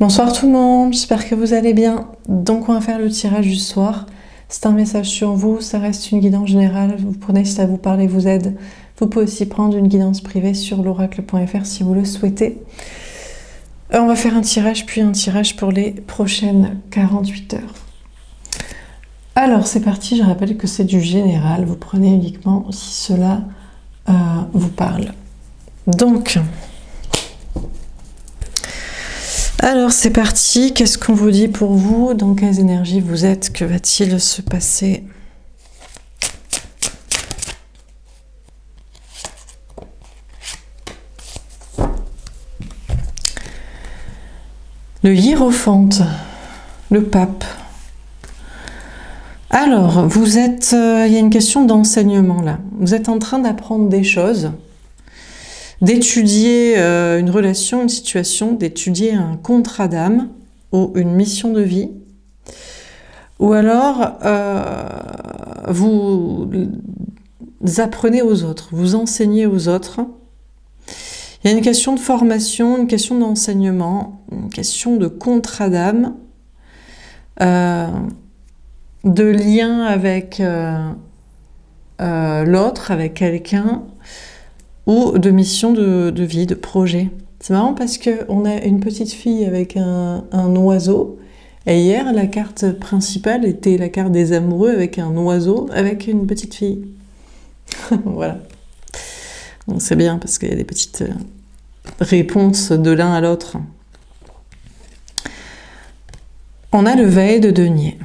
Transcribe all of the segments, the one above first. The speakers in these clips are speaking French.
Bonsoir tout le monde, j'espère que vous allez bien. Donc on va faire le tirage du soir. C'est un message sur vous, ça reste une guidance générale. Vous prenez si ça vous parle et vous aide. Vous pouvez aussi prendre une guidance privée sur l'oracle.fr si vous le souhaitez. On va faire un tirage puis un tirage pour les prochaines 48 heures. Alors c'est parti, je rappelle que c'est du général. Vous prenez uniquement si cela vous parle. Donc... alors c'est parti, qu'est-ce qu'on vous dit pour vous? Dans quelles énergies vous êtes? Que va-t-il se passer? Le hiérophante, le pape. Alors, vous êtes... il y a une question d'enseignement là. Vous êtes en train d'apprendre des choses, d'étudier une relation, une situation, d'étudier un contrat d'âme ou une mission de vie, ou alors vous apprenez aux autres, vous enseignez aux autres. Il y a une question de formation, une question d'enseignement, une question de contrat d'âme, de lien avec l'autre, avec quelqu'un, ou de mission de vie, de projet. C'est marrant parce qu'on a une petite fille avec un oiseau, et hier, la carte principale était la carte des amoureux avec un oiseau, avec une petite fille. Voilà. Donc c'est bien parce qu'il y a des petites réponses de l'un à l'autre. On a le valet de denier.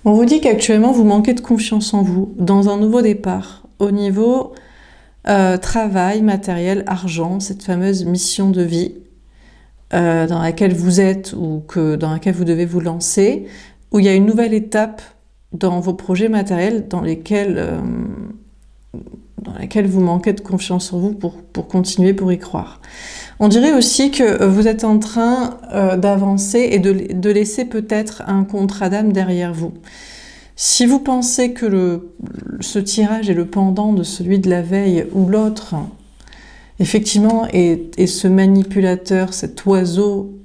On vous dit qu'actuellement, vous manquez de confiance en vous, dans un nouveau départ, au niveau... travail, matériel, argent, cette fameuse mission de vie dans laquelle vous êtes ou dans laquelle vous devez vous lancer, où il y a une nouvelle étape dans vos projets matériels dans lesquels vous manquez de confiance en vous pour continuer, pour y croire. On dirait aussi que vous êtes en train d'avancer et de laisser peut-être un contrat d'âme derrière vous. Si vous pensez que ce tirage est le pendant de celui de la veille ou l'autre, effectivement, est ce manipulateur, cet oiseau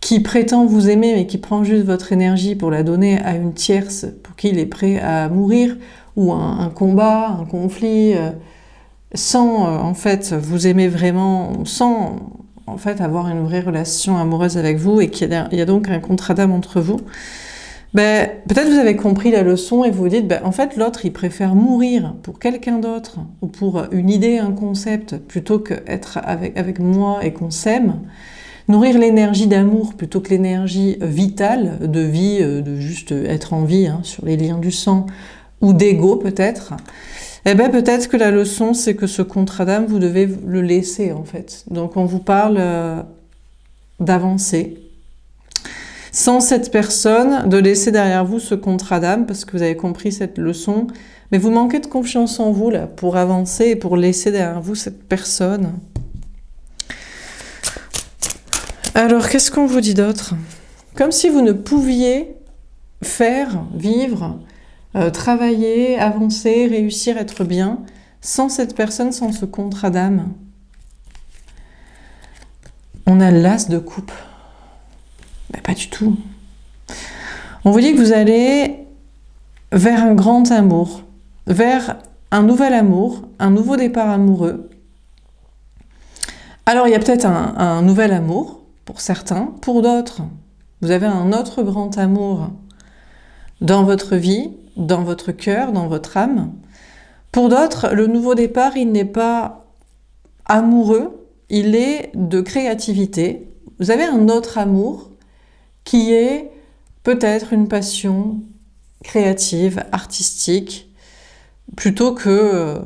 qui prétend vous aimer mais qui prend juste votre énergie pour la donner à une tierce pour qui il est prêt à mourir, ou un combat, un conflit, sans en fait vous aimer vraiment, sans en fait avoir une vraie relation amoureuse avec vous, et qu'il y a donc un contrat d'âme entre vous. Peut-être vous avez compris la leçon et vous vous dites, en fait, l'autre, il préfère mourir pour quelqu'un d'autre ou pour une idée, un concept, plutôt qu'être avec moi et qu'on s'aime. Nourrir l'énergie d'amour plutôt que l'énergie vitale, de vie, de juste être en vie, sur les liens du sang, ou d'ego peut-être. Peut-être que la leçon, c'est que ce contrat d'âme, vous devez le laisser, en fait. Donc, on vous parle d'avancer. Sans cette personne, de laisser derrière vous ce contrat d'âme, parce que vous avez compris cette leçon, mais vous manquez de confiance en vous là, pour avancer et pour laisser derrière vous cette personne. Alors, qu'est-ce qu'on vous dit d'autre? Comme si vous ne pouviez faire, vivre, travailler, avancer, réussir, être bien, sans cette personne, sans ce contrat d'âme. On a l'as de coupe. Pas du tout. On vous dit que vous allez vers un grand amour, vers un nouvel amour, un nouveau départ amoureux. Alors il y a peut-être un nouvel amour pour certains, pour d'autres, vous avez un autre grand amour dans votre vie, dans votre cœur, dans votre âme. Pour d'autres, le nouveau départ, il n'est pas amoureux, il est de créativité. Vous avez un autre amour qui est peut-être une passion créative, artistique, plutôt que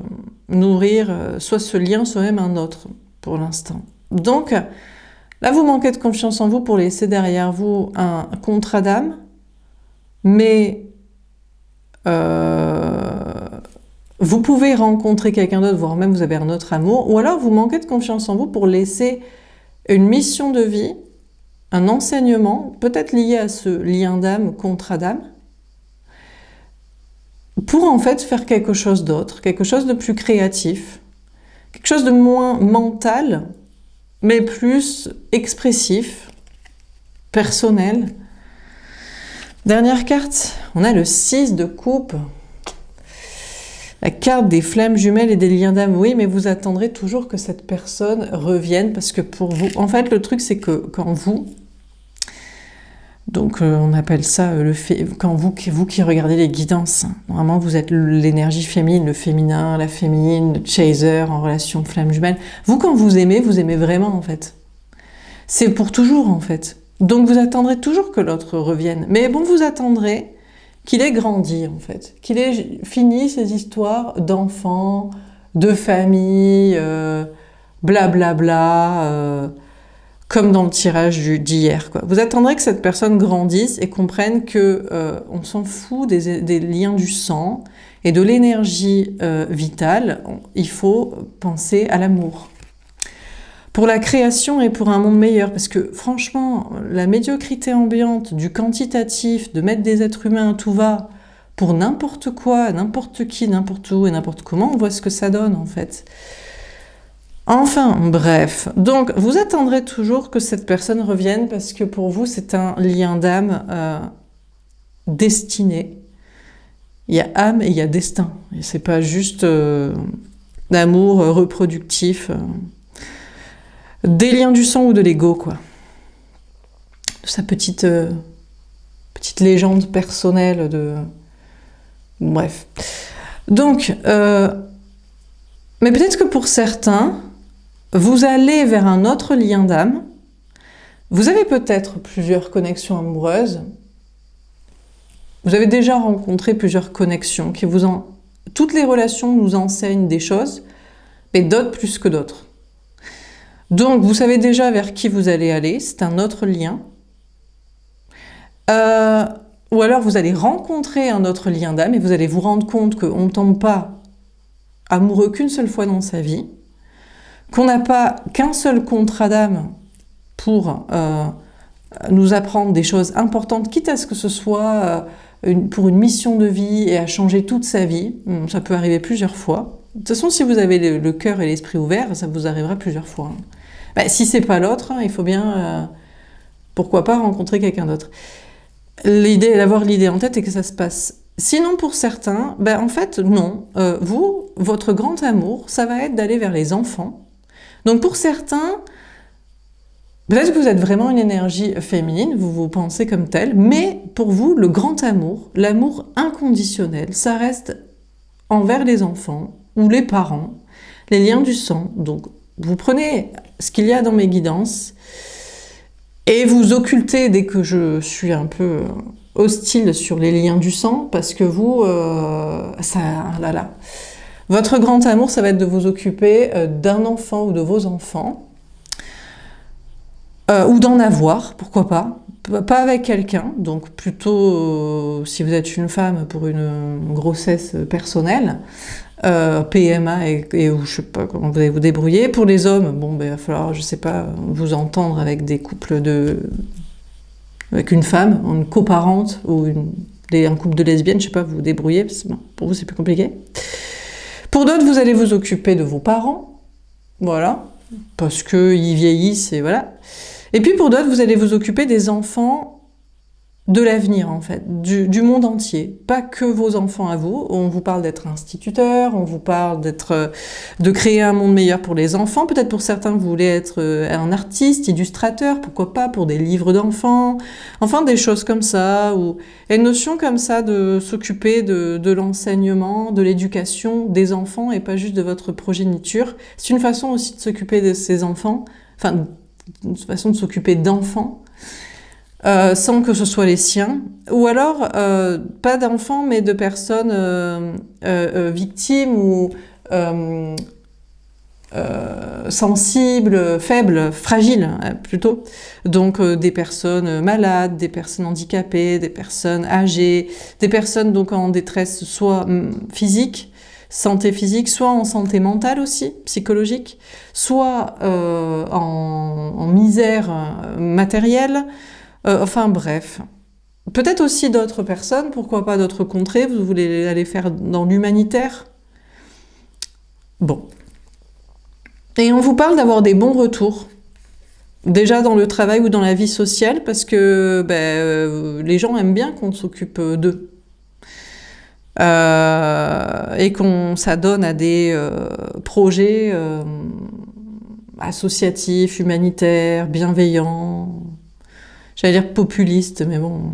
nourrir soit ce lien, soit même un autre, pour l'instant. Donc, là, vous manquez de confiance en vous pour laisser derrière vous un contrat d'âme, mais vous pouvez rencontrer quelqu'un d'autre, voire même vous avez un autre amour, ou alors vous manquez de confiance en vous pour laisser une mission de vie, un enseignement, peut-être lié à ce lien d'âme, contrat d'âme, pour en fait faire quelque chose d'autre, quelque chose de plus créatif, quelque chose de moins mental mais plus expressif, personnel. Dernière carte, on a le 6 de coupe. La carte des flammes jumelles et des liens d'âme. Oui, mais vous attendrez toujours que cette personne revienne, parce que pour vous... En fait, le truc, c'est que quand vous... Donc, on appelle ça le fait... Quand vous qui regardez les guidances, normalement, vous êtes l'énergie féminine, le féminin, la féminine, le chaser, en relation flamme jumelle. Vous, quand vous aimez vraiment, en fait. C'est pour toujours, en fait. Donc, vous attendrez toujours que l'autre revienne. Mais bon, vous attendrez qu'il ait grandi, en fait. Qu'il ait fini ces histoires d'enfants, de famille, blablabla, comme dans le tirage d'hier, quoi. Vous attendrez que cette personne grandisse et comprenne que on s'en fout des liens du sang et de l'énergie vitale. Il faut penser à l'amour. Pour la création et pour un monde meilleur, parce que franchement, la médiocrité ambiante, du quantitatif, de mettre des êtres humains à tout va, pour n'importe quoi, n'importe qui, n'importe où et n'importe comment, on voit ce que ça donne en fait. Enfin, bref. Donc, vous attendrez toujours que cette personne revienne, parce que pour vous, c'est un lien d'âme destiné. Il y a âme et il y a destin. Et c'est pas juste d'amour reproductif. Des liens du sang ou de l'ego, quoi. De sa petite légende personnelle de... Bref. Donc, mais peut-être que pour certains, vous allez vers un autre lien d'âme. Vous avez peut-être plusieurs connexions amoureuses. Vous avez déjà rencontré plusieurs connexions qui vous en... Toutes les relations nous enseignent des choses, mais d'autres plus que d'autres. Donc, vous savez déjà vers qui vous allez aller, c'est un autre lien. Ou alors, vous allez rencontrer un autre lien d'âme et vous allez vous rendre compte qu'on ne tombe pas amoureux qu'une seule fois dans sa vie, qu'on n'a pas qu'un seul contrat d'âme pour nous apprendre des choses importantes, quitte à ce que ce soit pour une mission de vie et à changer toute sa vie. Ça peut arriver plusieurs fois. De toute façon, si vous avez le cœur et l'esprit ouverts, ça vous arrivera plusieurs fois. Ben, si c'est pas l'autre, il faut bien, pourquoi pas, rencontrer quelqu'un d'autre. D'avoir l'idée en tête et que ça se passe. Sinon, pour certains, ben, en fait, non. Votre grand amour, ça va être d'aller vers les enfants. Donc, pour certains, peut-être que vous êtes vraiment une énergie féminine, vous vous pensez comme telle, mais pour vous, le grand amour, l'amour inconditionnel, ça reste envers les enfants ou les parents, les liens du sang. Donc, vous prenez ce qu'il y a dans mes guidances et vous occultez dès que je suis un peu hostile sur les liens du sang, parce que vous, votre grand amour, ça va être de vous occuper d'un enfant ou de vos enfants, ou d'en avoir, pourquoi pas. Pas avec quelqu'un, donc plutôt si vous êtes une femme pour une grossesse personnelle, PMA ou je sais pas comment vous allez vous débrouiller. Pour les hommes, bon, ben, il va falloir, je sais pas, vous entendre avec des couples avec une femme, une coparente ou un couple de lesbiennes, je sais pas, vous vous débrouillez, parce que, bon, pour vous c'est plus compliqué. Pour d'autres, vous allez vous occuper de vos parents, voilà, parce qu'ils vieillissent et voilà. Et puis pour d'autres, vous allez vous occuper des enfants de l'avenir, en fait, du monde entier. Pas que vos enfants à vous. On vous parle d'être instituteur, on vous parle de créer un monde meilleur pour les enfants. Peut-être pour certains, vous voulez être un artiste, illustrateur, pourquoi pas, pour des livres d'enfants. Enfin, des choses comme ça. Ou une notion comme ça de s'occuper de l'enseignement, de l'éducation des enfants et pas juste de votre progéniture. C'est une façon aussi de s'occuper de ces enfants. Enfin, une façon de s'occuper d'enfants. Sans que ce soit les siens, ou alors pas d'enfants mais de personnes victimes ou sensibles, faibles, fragiles plutôt, donc des personnes malades, des personnes handicapées, des personnes âgées, des personnes donc en détresse soit physique, santé physique, soit en santé mentale aussi, psychologique, soit en misère matérielle. Enfin bref, peut-être aussi d'autres personnes, pourquoi pas d'autres contrées, vous voulez aller faire dans l'humanitaire. Bon. Et on vous parle d'avoir des bons retours Déjà dans le travail ou dans la vie sociale, parce que les gens aiment bien qu'on s'occupe d'eux. Et qu'on s'adonne à des projets associatifs, humanitaires, bienveillants, j'allais dire populistes, mais bon,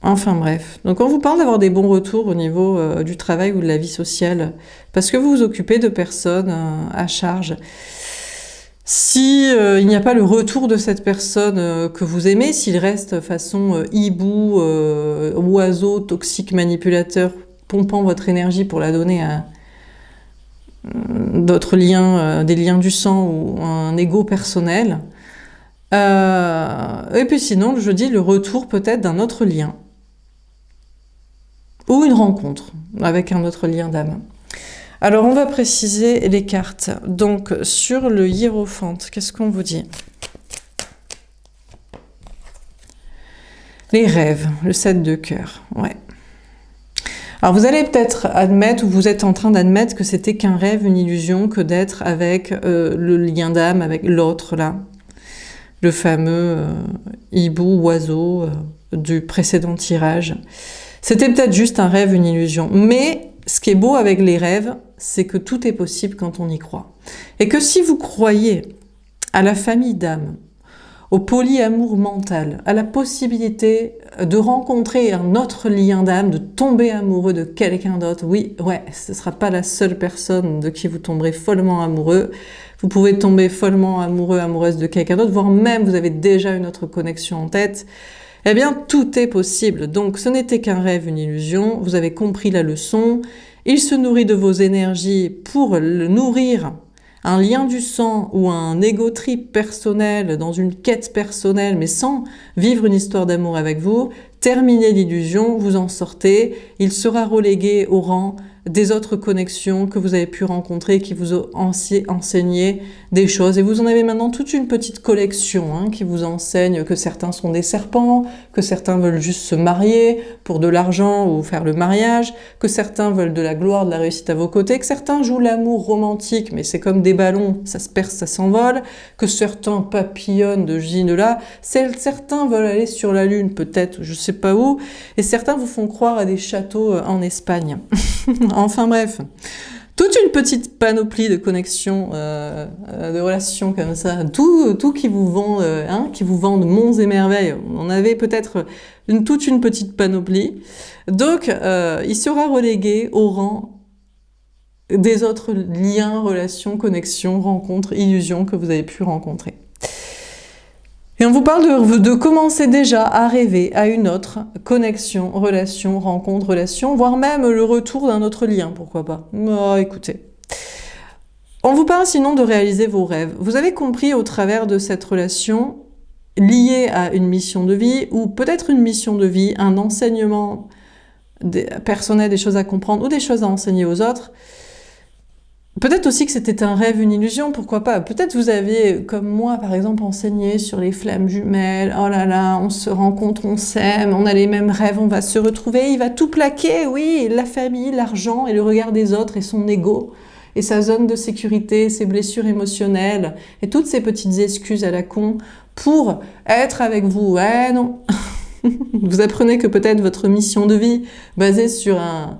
enfin bref. Donc on vous parle d'avoir des bons retours au niveau du travail ou de la vie sociale, parce que vous vous occupez de personnes à charge. Si il n'y a pas le retour de cette personne que vous aimez, s'il reste façon hibou, oiseau, toxique, manipulateur, pompant votre énergie pour la donner à d'autres liens, des liens du sang ou un ego personnel. Et puis sinon, je dis le retour peut-être d'un autre lien. Ou une rencontre avec un autre lien d'âme. Alors on va préciser les cartes. Donc sur le hiérophante, qu'est-ce qu'on vous dit? Les rêves, le 7 de cœur, ouais. Alors vous allez peut-être admettre, ou vous êtes en train d'admettre que c'était qu'un rêve, une illusion, que d'être avec le lien d'âme, avec l'autre là, le fameux hibou, oiseau du précédent tirage. C'était peut-être juste un rêve, une illusion. Mais ce qui est beau avec les rêves, c'est que tout est possible quand on y croit. Et que si vous croyez à la famille d'âme, au polyamour mental, à la possibilité de rencontrer un autre lien d'âme, de tomber amoureux de quelqu'un d'autre. Oui, ouais, ce ne sera pas la seule personne de qui vous tomberez follement amoureux. Vous pouvez tomber follement amoureux, amoureuse de quelqu'un d'autre, voire même vous avez déjà une autre connexion en tête. Eh bien, tout est possible. Donc, ce n'était qu'un rêve, une illusion. Vous avez compris la leçon. Il se nourrit de vos énergies pour le nourrir. Un lien du sang ou un ego trip personnel dans une quête personnelle, mais sans vivre une histoire d'amour avec vous, terminez l'illusion, vous en sortez, il sera relégué au rang des autres connexions que vous avez pu rencontrer, qui vous ont enseigné des choses. Et vous en avez maintenant toute une petite collection qui vous enseigne que certains sont des serpents, que certains veulent juste se marier pour de l'argent ou faire le mariage, que certains veulent de la gloire, de la réussite à vos côtés, que certains jouent l'amour romantique, mais c'est comme des ballons, ça se perce, ça s'envole, que certains papillonnent de ci, de là, certains veulent aller sur la lune peut-être, je sais pas où, et certains vous font croire à des châteaux en Espagne. Enfin bref, toute une petite panoplie de connexions, de relations comme ça, tout qui vous vend, qui vous vendent monts et merveilles. On avait peut-être toute une petite panoplie. Donc, il sera relégué au rang des autres liens, relations, connexions, rencontres, illusions que vous avez pu rencontrer. Et on vous parle de commencer déjà à rêver à une autre connexion, relation, rencontre, relation, voire même le retour d'un autre lien, pourquoi pas. Oh, écoutez. On vous parle sinon de réaliser vos rêves. Vous avez compris au travers de cette relation liée à une mission de vie, ou peut-être une mission de vie, un enseignement personnel, des choses à comprendre, ou des choses à enseigner aux autres. Peut-être aussi que c'était un rêve, une illusion, pourquoi pas. Peut-être vous aviez, comme moi par exemple, enseigné sur les flammes jumelles. Oh là là, on se rencontre, on s'aime, on a les mêmes rêves, on va se retrouver, il va tout plaquer, oui, la famille, l'argent et le regard des autres et son ego et sa zone de sécurité, ses blessures émotionnelles et toutes ces petites excuses à la con pour être avec vous. Ouais, non. Vous apprenez que peut-être votre mission de vie basée sur un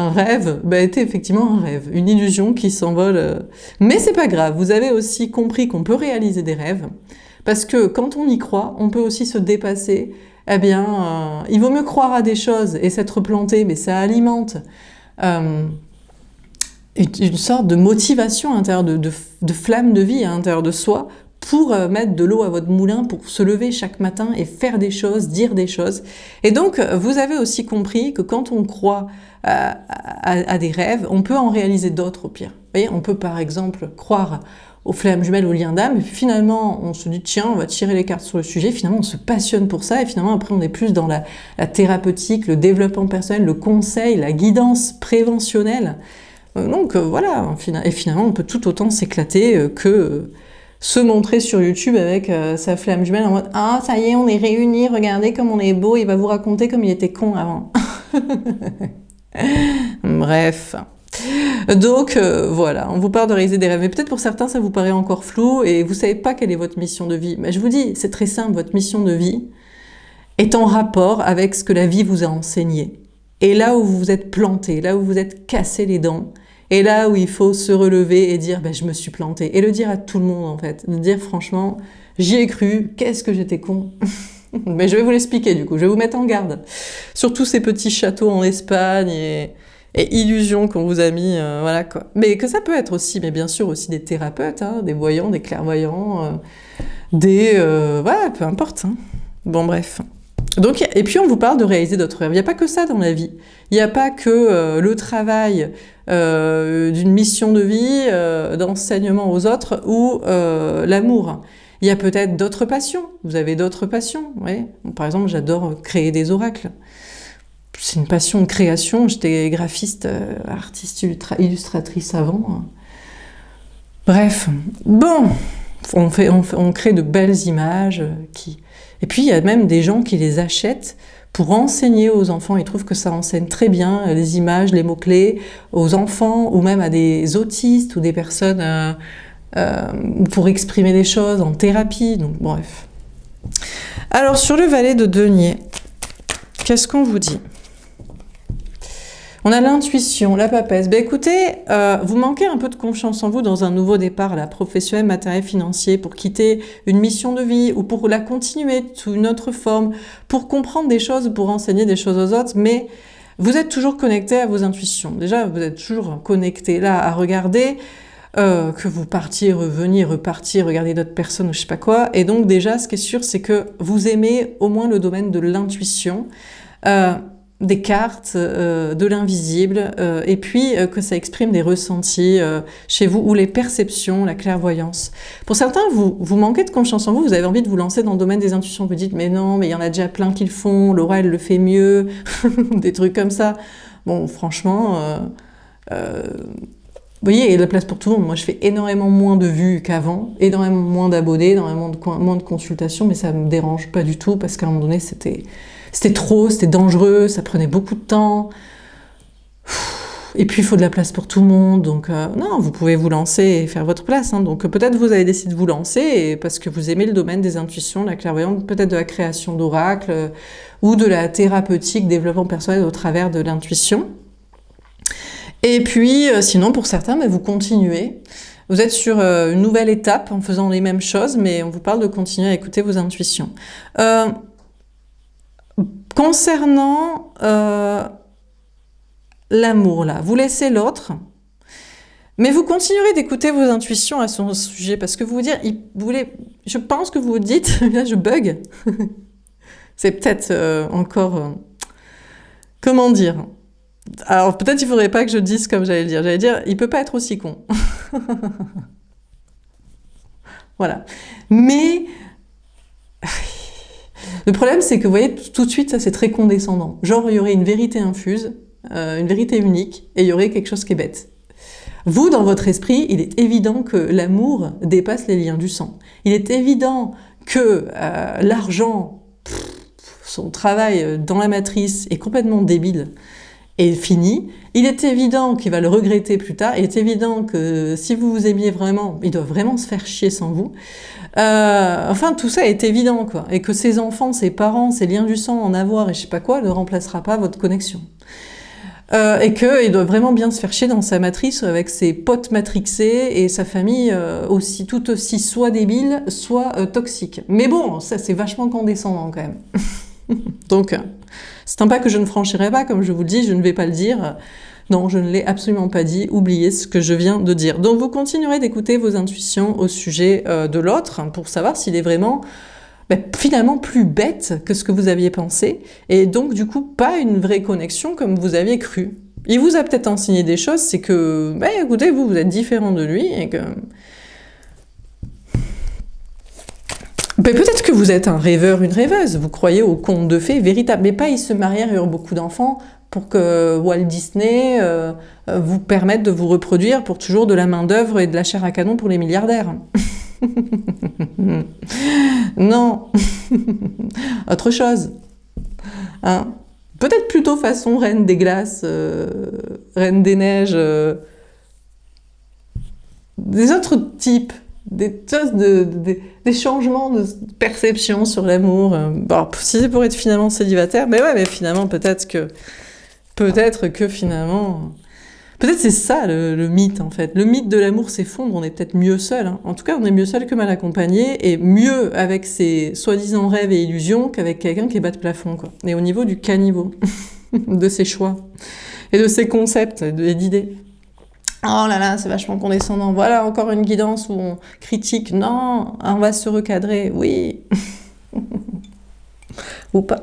rêve était effectivement un rêve, une illusion qui s'envole. Mais c'est pas grave, vous avez aussi compris qu'on peut réaliser des rêves, parce que quand on y croit, on peut aussi se dépasser. Eh bien, il vaut mieux croire à des choses et s'être planté, mais ça alimente une sorte de motivation à l'intérieur, de flamme de vie à l'intérieur de soi, pour mettre de l'eau à votre moulin, pour se lever chaque matin et faire des choses, dire des choses. Et donc, vous avez aussi compris que quand on croit à des rêves, on peut en réaliser d'autres au pire. Vous voyez, on peut par exemple croire aux flammes jumelles, aux liens d'âme, et puis finalement on se dit tiens, on va tirer les cartes sur le sujet, finalement on se passionne pour ça, et finalement après on est plus dans la thérapeutique, le développement personnel, le conseil, la guidance préventionnelle. Donc voilà, et finalement on peut tout autant s'éclater que se montrer sur YouTube avec sa flamme jumelle en mode « Ah, ça y est, on est réunis, regardez comme on est beau, il va vous raconter comme il était con avant. » Bref. Donc voilà, on vous parle de réaliser des rêves. Mais peut-être pour certains, ça vous paraît encore flou et vous savez pas quelle est votre mission de vie. Mais je vous dis, c'est très simple, votre mission de vie est en rapport avec ce que la vie vous a enseigné. Et là où vous vous êtes planté, là où vous êtes cassé les dents, et là où il faut se relever et dire ben, je me suis planté. Et le dire à tout le monde en fait. De dire franchement, j'y ai cru, qu'est-ce que j'étais con. Mais je vais vous l'expliquer du coup, je vais vous mettre en garde. Sur tous ces petits châteaux en Espagne et illusions qu'on vous a mis, voilà quoi. Mais que ça peut être aussi, mais bien sûr aussi des thérapeutes, hein, des voyants, des clairvoyants, voilà, peu importe. Hein. Bon bref. Donc, et puis on vous parle de réaliser d'autres rêves. Il n'y a pas que ça dans la vie. Il n'y a pas que le travail d'une mission de vie, d'enseignement aux autres ou l'amour. Il y a peut-être d'autres passions. Vous avez d'autres passions. Oui. Par exemple, j'adore créer des oracles. C'est une passion de création. J'étais graphiste, artiste, illustratrice avant. Bref. Bon. On crée de belles images qui... Et puis, il y a même des gens qui les achètent pour enseigner aux enfants. Ils trouvent que ça enseigne très bien les images, les mots-clés aux enfants ou même à des autistes ou des personnes pour exprimer des choses en thérapie. Donc, bref. Alors, sur le valet de denier, qu'est-ce qu'on vous dit ? On a l'intuition, la papesse. Ben écoutez, vous manquez un peu de confiance en vous dans un nouveau départ, là, professionnel, matériel, financier, pour quitter une mission de vie ou pour la continuer sous une autre forme, pour comprendre des choses, pour enseigner des choses aux autres, mais vous êtes toujours connecté à vos intuitions. Déjà, vous êtes toujours connecté là à regarder, que vous partiez, reveniez, repartiez, regarder d'autres personnes ou je sais pas quoi. Et donc déjà, ce qui est sûr, c'est que vous aimez au moins le domaine de l'intuition. Des cartes, de l'invisible, et puis que ça exprime des ressentis chez vous, ou les perceptions, la clairvoyance. Pour certains, vous manquez de confiance en vous, vous avez envie de vous lancer dans le domaine des intuitions, vous dites « mais non, mais il y en a déjà plein qui le font, Laura, elle le fait mieux », des trucs comme ça. Bon, franchement, vous voyez, il y a de la place pour tout le monde. Moi, je fais énormément moins de vues qu'avant, énormément moins d'abonnés, énormément moins de consultations, mais ça me dérange pas du tout, parce qu'à un moment donné, c'était trop, c'était dangereux, ça prenait beaucoup de temps. Et puis, il faut de la place pour tout le monde. Donc, non, vous pouvez vous lancer et faire votre place. Hein. Donc, peut-être vous avez décidé de vous lancer parce que vous aimez le domaine des intuitions, de la clairvoyance, peut-être de la création d'oracles ou de la thérapeutique, développement personnel au travers de l'intuition. Et puis, sinon, pour certains, vous continuez. Vous êtes sur une nouvelle étape en faisant les mêmes choses, mais on vous parle de continuer à écouter vos intuitions. Concernant l'amour, là, vous laissez l'autre, mais vous continuerez d'écouter vos intuitions à son sujet, parce que vous vous dites, je pense que vous vous dites, là je bug, c'est peut-être encore, comment dire, alors peut-être il faudrait pas que je dise comme j'allais dire, il peut pas être aussi con. Voilà. Mais... Le problème, c'est que, vous voyez, tout de suite, ça, c'est très condescendant. Genre, il y aurait une vérité infuse, une vérité unique, et il y aurait quelque chose qui est bête. Vous, dans votre esprit, il est évident que l'amour dépasse les liens du sang. Il est évident que l'argent, son travail dans la matrice est complètement débile et fini. Il est évident qu'il va le regretter plus tard. Il est évident que si vous vous aimiez vraiment, il doit vraiment se faire chier sans vous. Enfin, tout ça est évident, quoi. Et que ses enfants, ses parents, ses liens du sang, en avoir et je sais pas quoi, ne remplacera pas votre connexion. Et qu'il doit vraiment bien se faire chier dans sa matrice avec ses potes matrixés et sa famille aussi, tout aussi soit débile, soit toxique. Mais bon, ça c'est vachement condescendant quand même. Donc, c'est un pas que je ne franchirai pas, comme je vous le dis, je ne vais pas le dire. Non, je ne l'ai absolument pas dit, oubliez ce que je viens de dire. Donc vous continuerez d'écouter vos intuitions au sujet de l'autre pour savoir s'il est vraiment finalement plus bête que ce que vous aviez pensé et donc du coup pas une vraie connexion comme vous aviez cru. Il vous a peut-être enseigné des choses, c'est que, écoutez, vous êtes différent de lui et que... peut-être que vous êtes un rêveur, une rêveuse, vous croyez aux contes de fées véritables, mais pas ils se marièrent et eurent beaucoup d'enfants pour que Walt Disney vous permette de vous reproduire pour toujours de la main-d'œuvre et de la chair à canon pour les milliardaires. Non. Autre chose. Hein? peut-être plutôt façon Reine des Glaces, Reine des Neiges, des autres types, des choses des changements de perception sur l'amour. Bon, si c'est pour être finalement célibataire, mais ouais, mais finalement peut-être que finalement, peut-être c'est ça le mythe en fait. Le mythe de l'amour s'effondre, on est peut-être mieux seul. Hein. En tout cas, on est mieux seul que mal accompagné et mieux avec ses soi-disant rêves et illusions qu'avec quelqu'un qui est bas de plafond, quoi. Et au niveau du caniveau, de ses choix et de ses concepts et d'idées. Oh là là, c'est vachement condescendant. Voilà, encore une guidance où on critique. Non, on va se recadrer. Oui. Ou pas.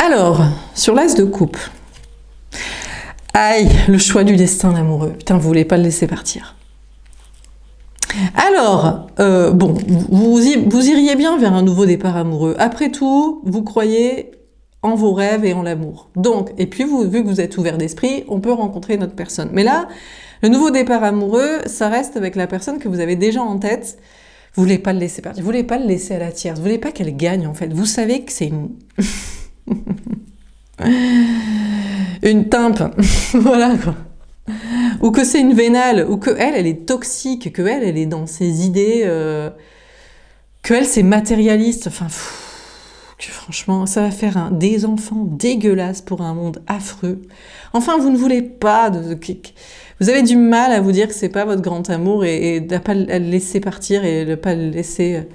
Alors, sur l'as de coupe. Aïe, le choix du destin l'amoureux. Putain, vous voulez pas le laisser partir. Alors, bon, vous iriez bien vers un nouveau départ amoureux. Après tout, vous croyez en vos rêves et en l'amour. Donc, et puis vu que vous êtes ouvert d'esprit, on peut rencontrer une autre personne. Mais là, le nouveau départ amoureux, ça reste avec la personne que vous avez déjà en tête. Vous voulez pas le laisser partir, vous voulez pas le laisser à la tierce, vous voulez pas qu'elle gagne en fait. Vous savez que c'est une timpe, voilà quoi. Ou que c'est une vénale, ou que elle est toxique, que elle est dans ses idées, que elle c'est matérialiste. Enfin, que franchement, ça va faire des enfants dégueulasses pour un monde affreux. Enfin, vous ne voulez pas vous avez du mal à vous dire que c'est pas votre grand amour et de pas le laisser partir et de pas le laisser. Vous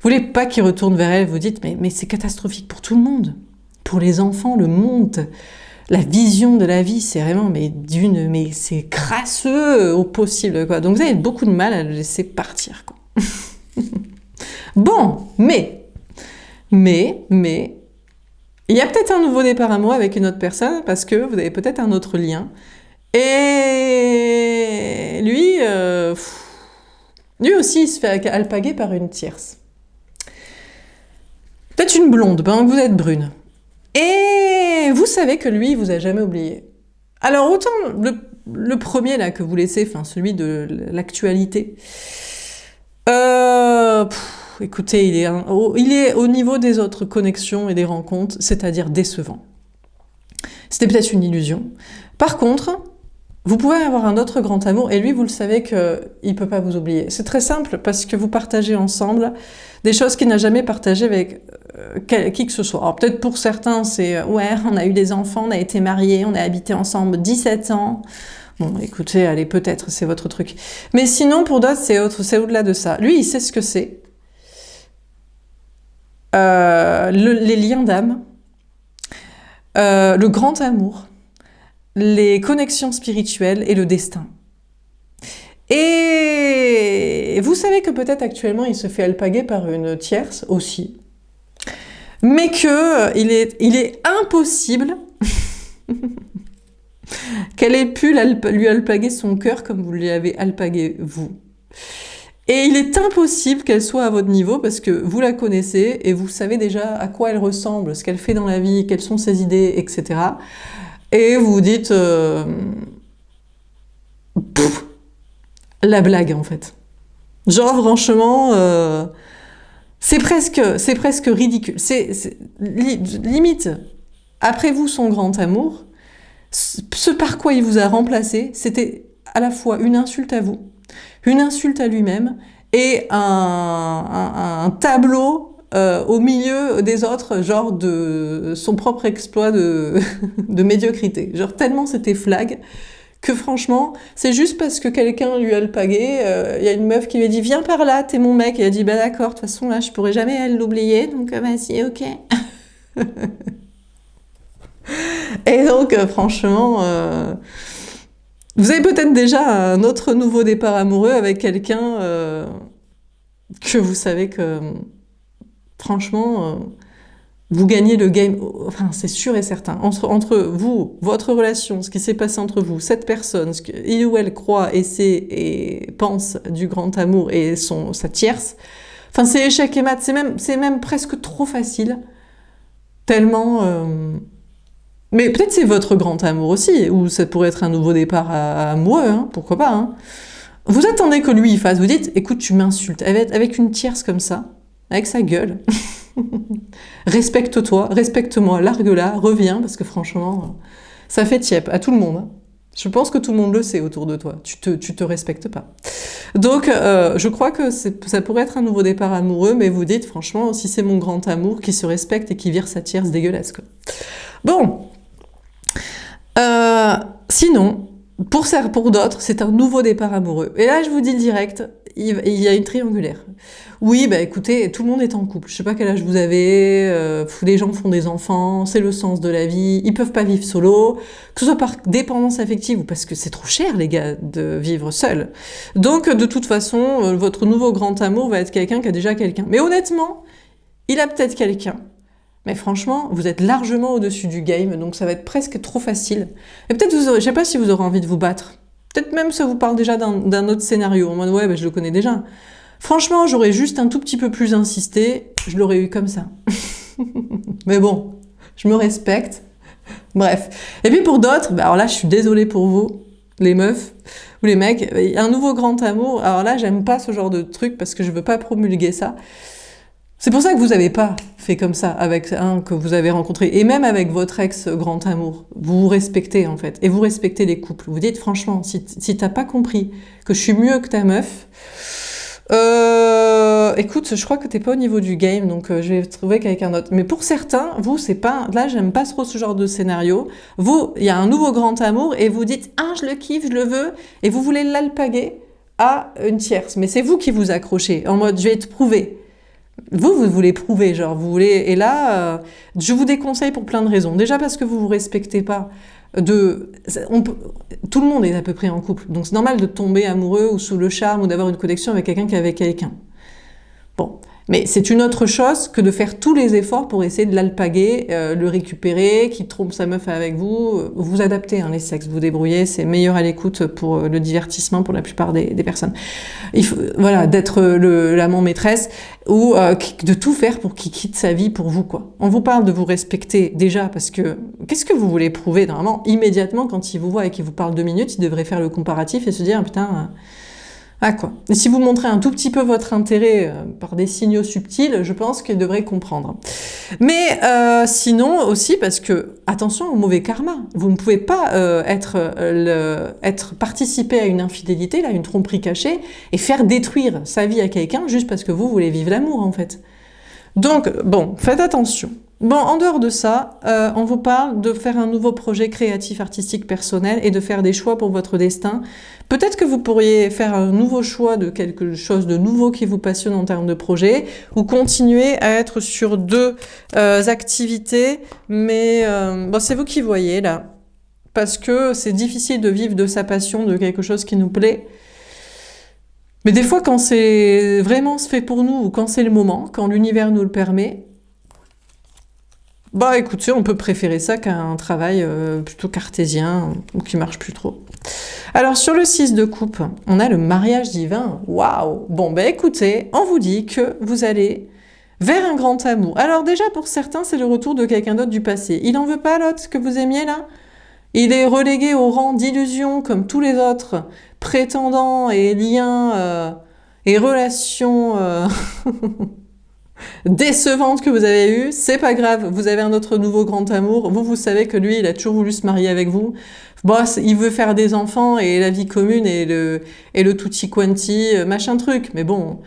voulez pas qu'il retourne vers elle. Vous dites mais c'est catastrophique pour tout le monde, pour les enfants, le monde, la vision de la vie, c'est vraiment mais c'est crasseux au possible quoi. Donc vous avez beaucoup de mal à le laisser partir quoi. Bon, mais il y a peut-être un nouveau départ amoureux avec une autre personne parce que vous avez peut-être un autre lien. Et lui aussi, il se fait alpaguer par une tierce. Peut-être une blonde, ben vous êtes brune. Et vous savez que lui, il vous a jamais oublié. Alors autant le premier là que vous laissez, enfin celui de l'actualité, écoutez, il est au niveau des autres connexions et des rencontres, c'est-à-dire décevant. C'était peut-être une illusion. Par contre, vous pouvez avoir un autre grand amour, et lui, vous le savez qu'il ne peut pas vous oublier. C'est très simple, parce que vous partagez ensemble des choses qu'il n'a jamais partagées avec qui que ce soit. Alors peut-être pour certains, c'est « ouais, on a eu des enfants, on a été mariés, on a habité ensemble 17 ans ». Bon, écoutez, allez, peut-être, c'est votre truc. Mais sinon, pour d'autres, c'est au-delà de ça. Lui, il sait ce que c'est. Les liens d'âme, le grand amour, les connexions spirituelles et le destin. Et vous savez que peut-être actuellement il se fait alpaguer par une tierce aussi, mais que il est impossible qu'elle ait pu lui alpaguer son cœur comme vous lui avez alpagué vous. Et il est impossible qu'elle soit à votre niveau parce que vous la connaissez et vous savez déjà à quoi elle ressemble, ce qu'elle fait dans la vie, quelles sont ses idées, etc. Et vous vous dites la blague en fait. Genre franchement, c'est presque ridicule. C'est limite. Après vous, son grand amour, ce par quoi il vous a remplacé, c'était à la fois une insulte à vous, une insulte à lui-même et un tableau au milieu des autres, genre de son propre exploit de médiocrité. Genre tellement c'était flag que franchement, c'est juste parce que quelqu'un lui a alpagué, y a une meuf qui lui a dit « Viens par là, t'es mon mec », et elle a dit « Bah d'accord, de toute façon là, je pourrais jamais l'oublier, donc vas-y, ok ». Et donc, franchement, vous avez peut-être déjà un autre nouveau départ amoureux avec quelqu'un que vous savez que, franchement, vous gagnez le game, enfin c'est sûr et certain. Entre vous, votre relation, ce qui s'est passé entre vous, cette personne, ce qu'il ou elle croit et sait et pense du grand amour et sa tierce, enfin c'est échec et mat, c'est même presque trop facile, tellement... Mais peut-être c'est votre grand amour aussi, ou ça pourrait être un nouveau départ amoureux, hein, pourquoi pas. Hein. Vous attendez que lui il fasse, vous dites, écoute, tu m'insultes, avec une tierce comme ça, avec sa gueule. Respecte-toi, respecte-moi, largue-la, reviens, parce que franchement, ça fait tiep à tout le monde. Hein. Je pense que tout le monde le sait autour de toi. Tu te respectes pas. Donc, je crois que ça pourrait être un nouveau départ amoureux, mais vous dites, franchement, si c'est mon grand amour qui se respecte et qui vire sa tierce dégueulasse, quoi. Bon. Sinon, pour d'autres, c'est un nouveau départ amoureux. Et là, je vous dis le direct, il y a une triangulaire. Oui, bah écoutez, tout le monde est en couple. Je sais pas quel âge vous avez, les gens font des enfants, c'est le sens de la vie, ils peuvent pas vivre solo, que ce soit par dépendance affective ou parce que c'est trop cher, les gars, de vivre seul. Donc, de toute façon, votre nouveau grand amour va être quelqu'un qui a déjà quelqu'un. Mais honnêtement, il a peut-être quelqu'un. Mais franchement, vous êtes largement au-dessus du game, donc ça va être presque trop facile. Et peut-être je sais pas si vous aurez envie de vous battre. Peut-être même ça vous parle déjà d'un autre scénario. En mode, ouais, bah, je le connais déjà. Franchement, j'aurais juste un tout petit peu plus insisté, je l'aurais eu comme ça. Mais bon, je me respecte. Bref. Et puis pour d'autres, bah alors là, je suis désolée pour vous, les meufs ou les mecs, un nouveau grand amour. Alors là, j'aime pas ce genre de truc parce que je veux pas promulguer ça. C'est pour ça que vous n'avez pas fait comme ça avec un que vous avez rencontré. Et même avec votre ex grand amour. Vous vous respectez, en fait. Et vous respectez les couples. Vous dites, franchement, si t'as pas compris que je suis mieux que ta meuf, écoute, je crois que t'es pas au niveau du game, donc je vais trouver quelqu'un d'autre. Mais pour certains, vous, c'est pas... Là, j'aime pas trop ce genre de scénario. Vous, il y a un nouveau grand amour et vous dites, ah, je le kiffe, je le veux, et vous voulez l'alpaguer à une tierce. Mais c'est vous qui vous accrochez, en mode, je vais te prouver. Vous voulez prouver, genre, vous voulez... Et là, je vous déconseille pour plein de raisons. Déjà parce que vous vous respectez pas. Tout le monde est à peu près en couple. Donc c'est normal de tomber amoureux ou sous le charme ou d'avoir une connexion avec quelqu'un qui est avec quelqu'un. Bon. Mais c'est une autre chose que de faire tous les efforts pour essayer de l'alpaguer, le récupérer, qu'il trompe sa meuf avec vous. Vous adaptez, hein, les sexes, vous débrouillez, c'est meilleur à l'écoute pour le divertissement pour la plupart des personnes. Il faut, voilà, d'être l'amant maîtresse ou de tout faire pour qu'il quitte sa vie pour vous, quoi. On vous parle de vous respecter déjà parce que qu'est-ce que vous voulez prouver normalement immédiatement quand il vous voit et qu'il vous parle 2 minutes, il devrait faire le comparatif et se dire putain. Ah quoi. Et si vous montrez un tout petit peu votre intérêt par des signaux subtils, je pense qu'il devrait comprendre. Mais sinon aussi parce que, attention au mauvais karma, vous ne pouvez pas participer à une infidélité, là, une tromperie cachée, et faire détruire sa vie à quelqu'un juste parce que vous voulez vivre l'amour en fait. Donc, bon, faites attention. Bon, en dehors de ça, on vous parle de faire un nouveau projet créatif, artistique, personnel et de faire des choix pour votre destin. Peut-être que vous pourriez faire un nouveau choix de quelque chose de nouveau qui vous passionne en termes de projet ou continuer à être sur 2 activités, mais bon, c'est vous qui voyez là. Parce que c'est difficile de vivre de sa passion, de quelque chose qui nous plaît. Mais des fois, quand c'est vraiment fait pour nous ou quand c'est le moment, quand l'univers nous le permet, bah écoutez, on peut préférer ça qu'à un travail plutôt cartésien ou qui marche plus trop. Alors sur le 6 de coupe, on a le mariage divin. Waouh! Bon bah écoutez, on vous dit que vous allez vers un grand amour. Alors déjà pour certains, c'est le retour de quelqu'un d'autre du passé. Il n'en veut pas l'autre que vous aimiez là? Il est relégué au rang d'illusion comme tous les autres prétendants et liens et relations... décevante que vous avez eue, c'est pas grave, vous avez un autre nouveau grand amour, vous savez que lui, il a toujours voulu se marier avec vous, bon, il veut faire des enfants et la vie commune et le tutti quanti, machin truc, mais bon,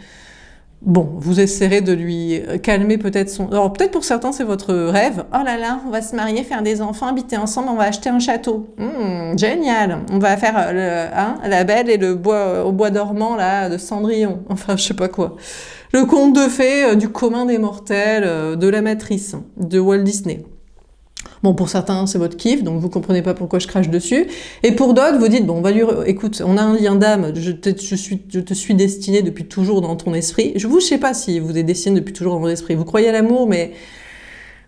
vous essaierez de lui calmer peut-être son... Alors peut-être pour certains c'est votre rêve, oh là là, on va se marier, faire des enfants, habiter ensemble, on va acheter un château, génial, on va faire la belle et le bois au bois dormant là de Cendrillon, enfin je sais pas quoi. Le conte de fées du commun des mortels, de la Matrice, de Walt Disney. Bon, pour certains, c'est votre kiff, donc vous comprenez pas pourquoi je crache dessus. Et pour d'autres, vous dites, bon, on va lui... Écoute, on a un lien d'âme, je te suis destiné depuis toujours dans ton esprit. Je sais pas si vous êtes destiné depuis toujours dans mon esprit. Vous croyez à l'amour, mais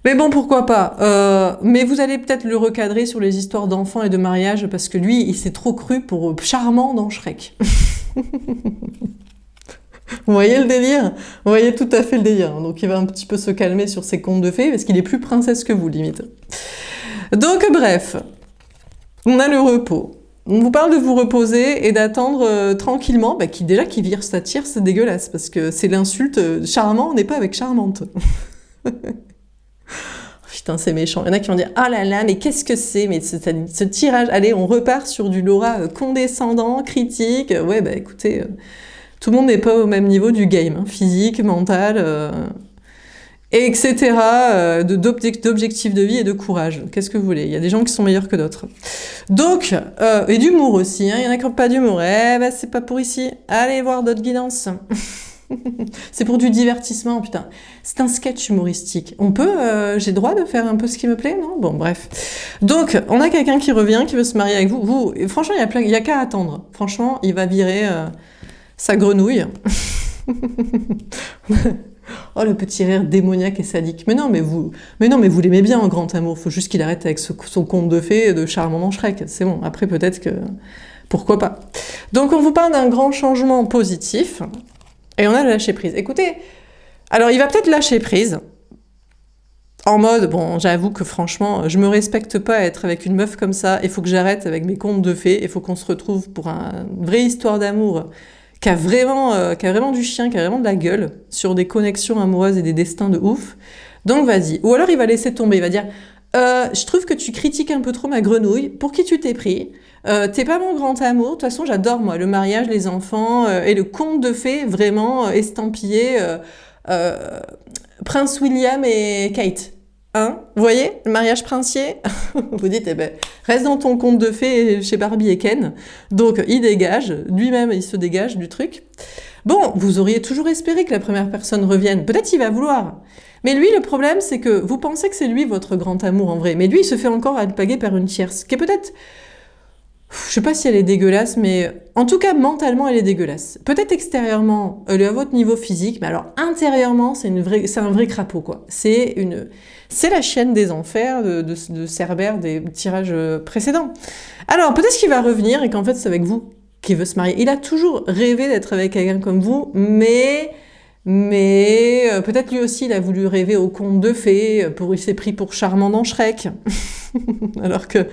bon, pourquoi pas. Mais vous allez peut-être le recadrer sur les histoires d'enfants et de mariage, parce que lui, il s'est trop cru pour charmant dans Shrek. Vous voyez le délire? Vous voyez tout à fait le délire. Donc il va un petit peu se calmer sur ses contes de fées parce qu'il est plus princesse que vous, limite. Donc bref, on a le repos. On vous parle de vous reposer et d'attendre tranquillement, bah, qui vire sa tire, c'est dégueulasse, parce que c'est l'insulte charmant, on n'est pas avec charmante. Putain, c'est méchant. Il y en a qui vont dire « Ah là là, mais qu'est-ce que c'est? Mais ce tirage, allez, on repart sur du Laura condescendant, critique. » Ouais, bah écoutez, tout le monde n'est pas au même niveau du game, hein, physique, mental, etc., d'objectifs de vie et de courage. Qu'est-ce que vous voulez? Il y a des gens qui sont meilleurs que d'autres. Donc, et d'humour aussi, hein, il y en a qui n'ont pas d'humour. Eh ben, c'est pas pour ici. Allez voir d'autres guidances. C'est pour du divertissement, putain. C'est un sketch humoristique. On peut, j'ai droit de faire un peu ce qui me plaît, non? Bon, bref. Donc, on a quelqu'un qui revient, qui veut se marier avec vous. Vous, franchement, il y a qu'à attendre. Franchement, il va virer sa grenouille. Oh, le petit rire démoniaque et sadique. Mais non, mais vous l'aimez bien en grand amour. Faut juste qu'il arrête avec son conte de fées de charmant dans Shrek. C'est bon. Après, peut-être que... Pourquoi pas? Donc, on vous parle d'un grand changement positif. Et on a le lâcher prise. Écoutez, alors il va peut-être lâcher prise, en mode, bon, j'avoue que franchement, je me respecte pas à être avec une meuf comme ça, il faut que j'arrête avec mes contes de fées, il faut qu'on se retrouve pour une vraie histoire d'amour qui a vraiment du chien, qui a vraiment de la gueule, sur des connexions amoureuses et des destins de ouf. Donc vas-y. Ou alors il va laisser tomber, il va dire, je trouve que tu critiques un peu trop ma grenouille, pour qui tu t'es pris? T'es pas mon grand amour, de toute façon j'adore moi le mariage, les enfants et le conte de fées vraiment estampillé Prince William et Kate. Hein? Vous voyez? Le mariage princier? Vous dites, eh ben, reste dans ton conte de fées chez Barbie et Ken. Donc il dégage, lui-même il se dégage du truc. Bon, vous auriez toujours espéré que la première personne revienne. Peut-être qu'il va vouloir. Mais lui, le problème, c'est que vous pensez que c'est lui votre grand amour en vrai. Mais lui, il se fait encore alpaguer par une tierce, qui est peut-être... Je sais pas si elle est dégueulasse, mais en tout cas, mentalement, elle est dégueulace. Peut-être extérieurement, elle est à votre niveau physique, mais alors intérieurement, c'est un vrai crapaud, quoi. C'est la chienne des enfers de Cerbère des tirages précédents. Alors, peut-être qu'il va revenir et qu'en fait, c'est avec vous qu'il veut se marier. Il a toujours rêvé d'être avec quelqu'un comme vous, mais peut-être lui aussi, il a voulu rêver au conte de fées, il s'est pris pour Charmant dans Shrek. Alors que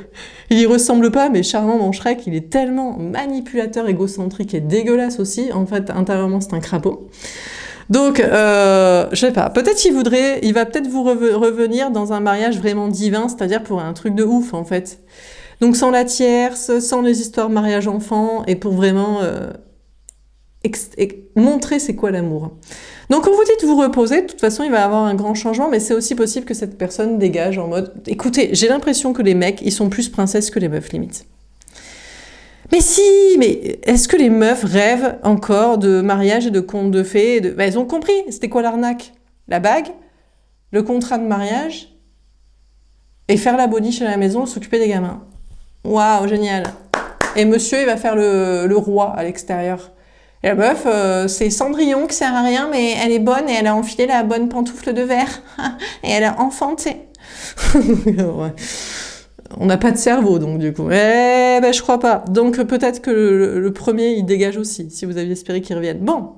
il y ressemble pas, mais Charmant dans Shrek, il est tellement manipulateur, égocentrique et dégueulasse aussi. En fait, intérieurement, c'est un crapaud. Donc, je sais pas, peut-être il va peut-être vous revenir dans un mariage vraiment divin, c'est-à-dire pour un truc de ouf, en fait. Donc, sans la tierce, sans les histoires mariage-enfant, et pour vraiment montrer c'est quoi l'amour. Donc, quand vous dites vous reposer, de toute façon, il va y avoir un grand changement, mais c'est aussi possible que cette personne dégage en mode... Écoutez, j'ai l'impression que les mecs, ils sont plus princesses que les meufs, limite. Mais si, mais est-ce que les meufs rêvent encore de mariage et de contes de fées bah, elles ont compris, c'était quoi l'arnaque? La bague, le contrat de mariage, et faire la boniche à la maison, s'occuper des gamins. Waouh, génial. Et monsieur, il va faire le roi à l'extérieur. Et la meuf, c'est Cendrillon qui sert à rien, mais elle est bonne et elle a enfilé la bonne pantoufle de verre. Et elle a enfanté. Ouais. On n'a pas de cerveau, donc du coup. Eh ben, je crois pas. Donc peut-être que le premier, il dégage aussi, si vous aviez espéré qu'il revienne. Bon.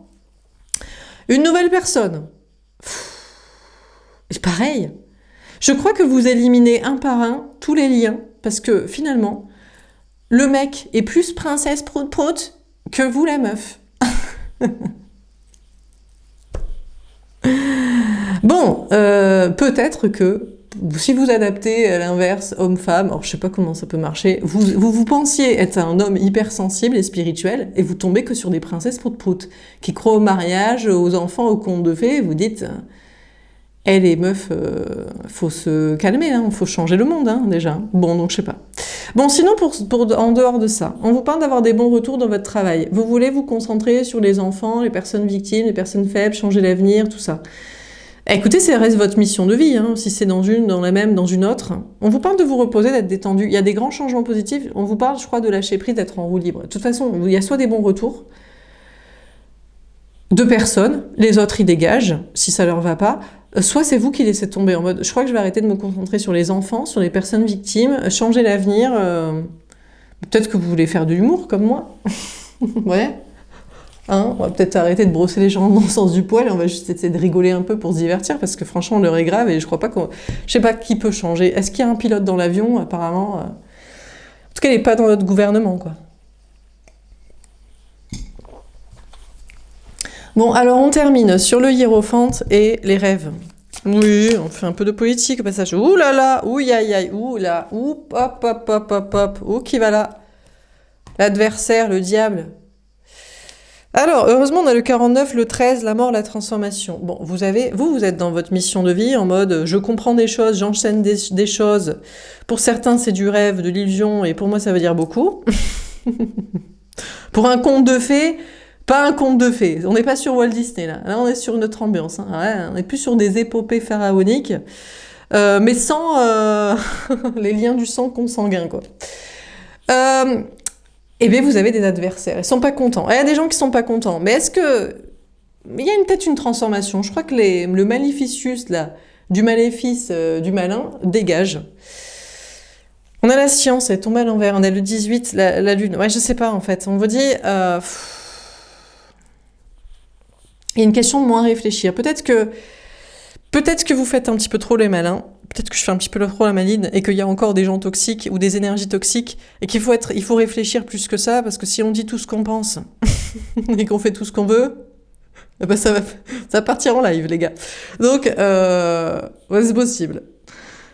Une nouvelle personne. Pareil. Je crois que vous éliminez un par un tous les liens, parce que finalement, le mec est plus princesse prout-prout que vous, la meuf. Bon, peut-être que si vous adaptez à l'inverse, homme-femme, alors je sais pas comment ça peut marcher, vous pensiez être un homme hypersensible et spirituel, et vous tombez que sur des princesses prout-prout, qui croient au mariage, aux enfants, aux contes de fées, et vous dites, les meufs, faut se calmer, hein, faut changer le monde, hein, déjà. Bon, donc je sais pas. Bon, sinon, en dehors de ça, on vous parle d'avoir des bons retours dans votre travail. Vous voulez vous concentrer sur les enfants, les personnes victimes, les personnes faibles, changer l'avenir, tout ça. Écoutez, ça reste votre mission de vie, hein, si c'est dans la même, dans une autre. On vous parle de vous reposer, d'être détendu. Il y a des grands changements positifs. On vous parle, je crois, de lâcher prise, d'être en roue libre. De toute façon, il y a soit des bons retours de personnes, les autres, ils dégagent, si ça leur va pas. Soit c'est vous qui laissez tomber en mode, je crois que je vais arrêter de me concentrer sur les enfants, sur les personnes victimes, changer l'avenir. Peut-être que vous voulez faire de l'humour, comme moi. Ouais. Hein, on va peut-être arrêter de brosser les gens dans le sens du poil et on va juste essayer de rigoler un peu pour se divertir parce que franchement l'heure est grave et je crois pas je sais pas qui peut changer. Est-ce qu'il y a un pilote dans l'avion? Apparemment. tout cas, il n'est pas dans notre gouvernement, quoi. Bon, alors on termine sur le hiérophante et les rêves. Oui, on fait un peu de politique au passage. Ouh là là, ouh aïe aïe, ouh là, ouh, hop, hop, hop, hop, hop, ouh qui va là? L'adversaire, le diable. Alors, heureusement, on a le 49, le 13, la mort, la transformation. Bon, vous êtes dans votre mission de vie en mode je comprends des choses, j'enchaîne des choses. Pour certains, c'est du rêve, de l'illusion, et pour moi, ça veut dire beaucoup. Pour un conte de fées, pas un conte de fées. On n'est pas sur Walt Disney, là. Là, on est sur une autre ambiance. Hein. Ouais, on est plus sur des épopées pharaoniques, mais sans les liens du sang consanguin, quoi. Eh bien, vous avez des adversaires. Ils sont pas contents. Il y a des gens qui sont pas contents. Mais est-ce que... Il y a peut-être une transformation. Je crois que le maléficius, là, du maléfice, du malin, dégage. On a la science, elle est tombée à l'envers. On a le 18, la lune. Ouais, je sais pas, en fait. On vous dit... il y a une question de moins réfléchir. Peut-être que vous faites un petit peu trop les malins. Peut-être que je fais un petit peu trop la maline et qu'il y a encore des gens toxiques ou des énergies toxiques et il faut réfléchir plus que ça parce que si on dit tout ce qu'on pense et qu'on fait tout ce qu'on veut, ben ça va partir en live, les gars. Donc, ouais, c'est possible.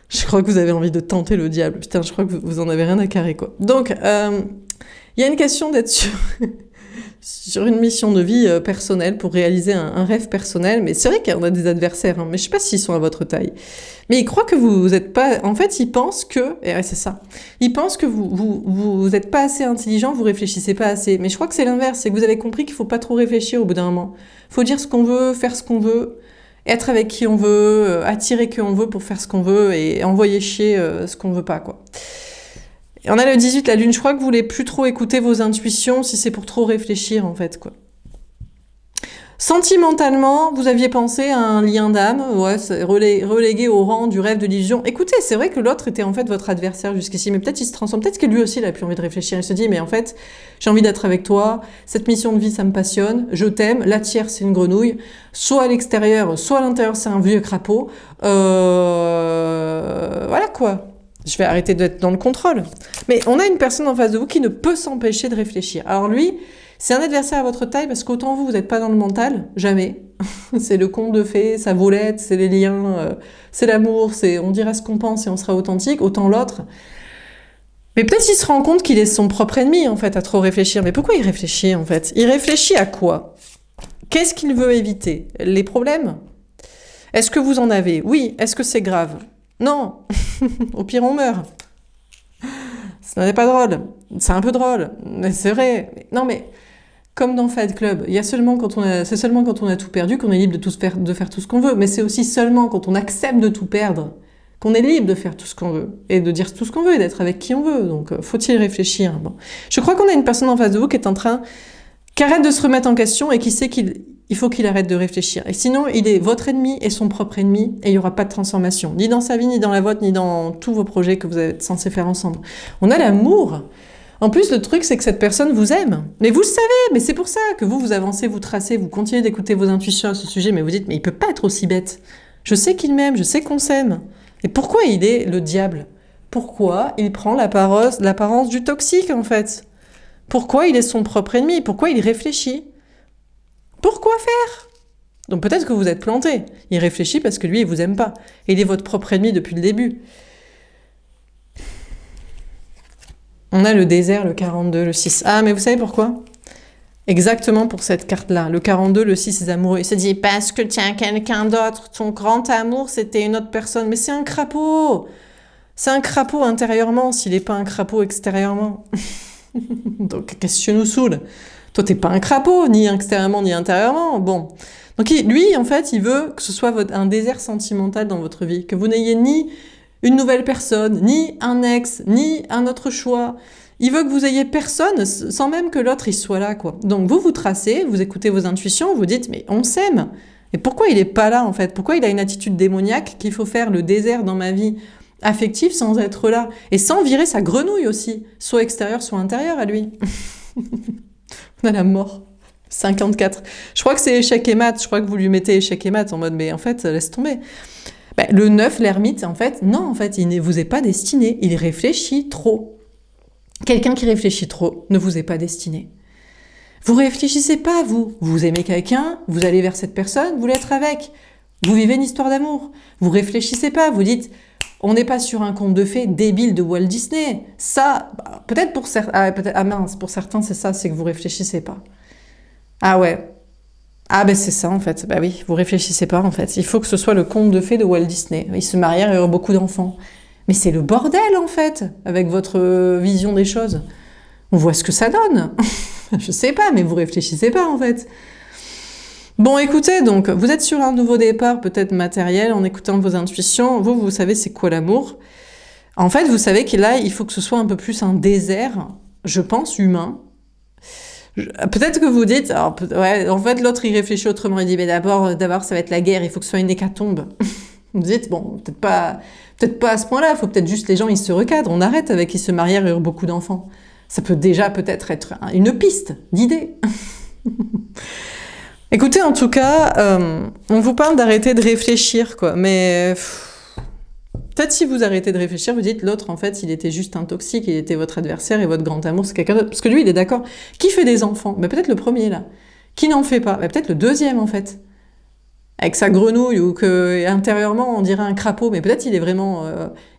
Je crois que vous avez envie de tenter le diable. Putain, je crois que vous en avez rien à carrer, quoi. Donc, il y a une question d'être sur une mission de vie personnelle pour réaliser un rêve personnel. Mais c'est vrai qu'on a des adversaires, hein, mais je sais pas s'ils sont à votre taille. Mais ils croient que vous êtes pas... En fait, ils pensent que... Et ouais, c'est ça. Ils pensent que vous êtes pas assez intelligent, vous réfléchissez pas assez. Mais je crois que c'est l'inverse, c'est que vous avez compris qu'il faut pas trop réfléchir au bout d'un moment. Faut dire ce qu'on veut, faire ce qu'on veut, être avec qui on veut, attirer qui on veut pour faire ce qu'on veut et envoyer chier ce qu'on veut pas, quoi. Et on a le 18, la lune. Je crois que vous voulez plus trop écouter vos intuitions si c'est pour trop réfléchir, en fait, quoi. Sentimentalement, vous aviez pensé à un lien d'âme, ouais, relégué au rang du rêve de l'illusion. Écoutez, c'est vrai que l'autre était en fait votre adversaire jusqu'ici, mais peut-être il se transforme, peut-être que lui aussi il a plus envie de réfléchir, il se dit mais en fait j'ai envie d'être avec toi, cette mission de vie ça me passionne, je t'aime, la tiers c'est une grenouille, soit à l'extérieur, soit à l'intérieur c'est un vieux crapaud, voilà quoi. Je vais arrêter d'être dans le contrôle. Mais on a une personne en face de vous qui ne peut s'empêcher de réfléchir. Alors lui, c'est un adversaire à votre taille parce qu'autant vous n'êtes pas dans le mental, jamais. C'est le conte de fées, sa volette, c'est les liens, c'est l'amour, c'est on dira ce qu'on pense et on sera authentique, autant l'autre. Mais peut-être il se rend compte qu'il est son propre ennemi en fait à trop réfléchir. Mais pourquoi il réfléchit en fait? Il réfléchit à quoi? Qu'est-ce qu'il veut éviter? Les problèmes? Est-ce que vous en avez? Oui. Est-ce que c'est grave? Non. Au pire on meurt. Ce n'est pas drôle. C'est un peu drôle, mais c'est vrai. Non mais comme dans Fight Club, c'est seulement quand on a tout perdu qu'on est libre de faire tout ce qu'on veut. Mais c'est aussi seulement quand on accepte de tout perdre qu'on est libre de faire tout ce qu'on veut et de dire tout ce qu'on veut et d'être avec qui on veut. Donc faut-il réfléchir? Bon. Je crois qu'on a une personne en face de vous qui arrête de se remettre en question et qui sait qu'il faut qu'il arrête de réfléchir. Et sinon, il est votre ennemi et son propre ennemi et il n'y aura pas de transformation. Ni dans sa vie, ni dans la vôtre, ni dans tous vos projets que vous êtes censés faire ensemble. On a l'amour. En plus, le truc, c'est que cette personne vous aime. Mais vous le savez, mais c'est pour ça que vous avancez, vous tracez, vous continuez d'écouter vos intuitions à ce sujet, mais vous dites, mais il peut pas être aussi bête. Je sais qu'il m'aime, je sais qu'on s'aime. Et pourquoi il est le diable? Pourquoi il prend l'apparence du toxique, en fait? Pourquoi il est son propre ennemi? Pourquoi il réfléchit? Pourquoi faire? Donc peut-être que vous êtes planté. Il réfléchit parce que lui, il vous aime pas. Il est votre propre ennemi depuis le début. On a le désert, le 42, le 6. Ah, mais vous savez pourquoi? Exactement pour cette carte-là. Le 42, le 6, c'est amoureux. Il se dit, parce que tiens, quelqu'un d'autre, ton grand amour, c'était une autre personne. Mais c'est un crapaud. C'est un crapaud intérieurement, s'il n'est pas un crapaud extérieurement. Donc, qu'est-ce que tu nous saoules? Toi, t'es pas un crapaud, ni extérieurement, ni intérieurement. Bon. Donc, lui, en fait, il veut que ce soit un désert sentimental dans votre vie. Que vous n'ayez ni une nouvelle personne, ni un ex, ni un autre choix. Il veut que vous ayez personne sans même que l'autre il soit là, quoi. Donc vous tracez, vous écoutez vos intuitions, vous dites mais on s'aime. Et pourquoi il est pas là en fait? Pourquoi il a une attitude démoniaque qu'il faut faire le désert dans ma vie affective sans être là et sans virer sa grenouille aussi, soit extérieure, soit intérieure à lui. On a la mort. 54. Je crois que c'est échec et mat. Je crois que vous lui mettez échec et mat en mode mais en fait laisse tomber. Ben, le 9, l'ermite, en fait, non, en fait, il ne vous est pas destiné. Il réfléchit trop. Quelqu'un qui réfléchit trop ne vous est pas destiné. Vous réfléchissez pas, vous. Vous aimez quelqu'un, vous allez vers cette personne, vous voulez être avec. Vous vivez une histoire d'amour. Vous réfléchissez pas, vous dites, on n'est pas sur un conte de fées débile de Walt Disney. Ça, peut-être pour certains, mince, pour certains c'est ça, c'est que vous réfléchissez pas. Ah ouais. Ah ben c'est ça en fait. Bah oui, vous réfléchissez pas en fait. Il faut que ce soit le conte de fées de Walt Disney. Ils se marièrent et eurent beaucoup d'enfants. Mais c'est le bordel en fait, avec votre vision des choses. On voit ce que ça donne. Je sais pas, mais vous réfléchissez pas en fait. Bon, écoutez, donc, vous êtes sur un nouveau départ, peut-être matériel, en écoutant vos intuitions. Vous savez c'est quoi l'amour. En fait, vous savez que là, il faut que ce soit un peu plus un désert, je pense, humain. Peut-être que vous dites, alors, ouais, en fait, l'autre, il réfléchit autrement. Il dit, mais d'abord, ça va être la guerre, il faut que ce soit une hécatombe. Vous dites, bon, peut-être pas à ce point-là, il faut peut-être juste les gens, ils se recadrent. On arrête avec ils se marièrent et eurent beaucoup d'enfants. Ça peut déjà peut-être être une piste d'idées. Écoutez, en tout cas, on vous parle d'arrêter de réfléchir, quoi. Mais peut-être si vous arrêtez de réfléchir, vous dites l'autre, en fait, il était juste un toxique, il était votre adversaire et votre grand amour, c'est quelqu'un d'autre. Parce que lui, il est d'accord. Qui fait des enfants? Mais peut-être le premier, là. Qui n'en fait pas? Mais peut-être le deuxième, en fait. Avec sa grenouille, ou que intérieurement, on dirait un crapaud. Mais peut-être il est vraiment...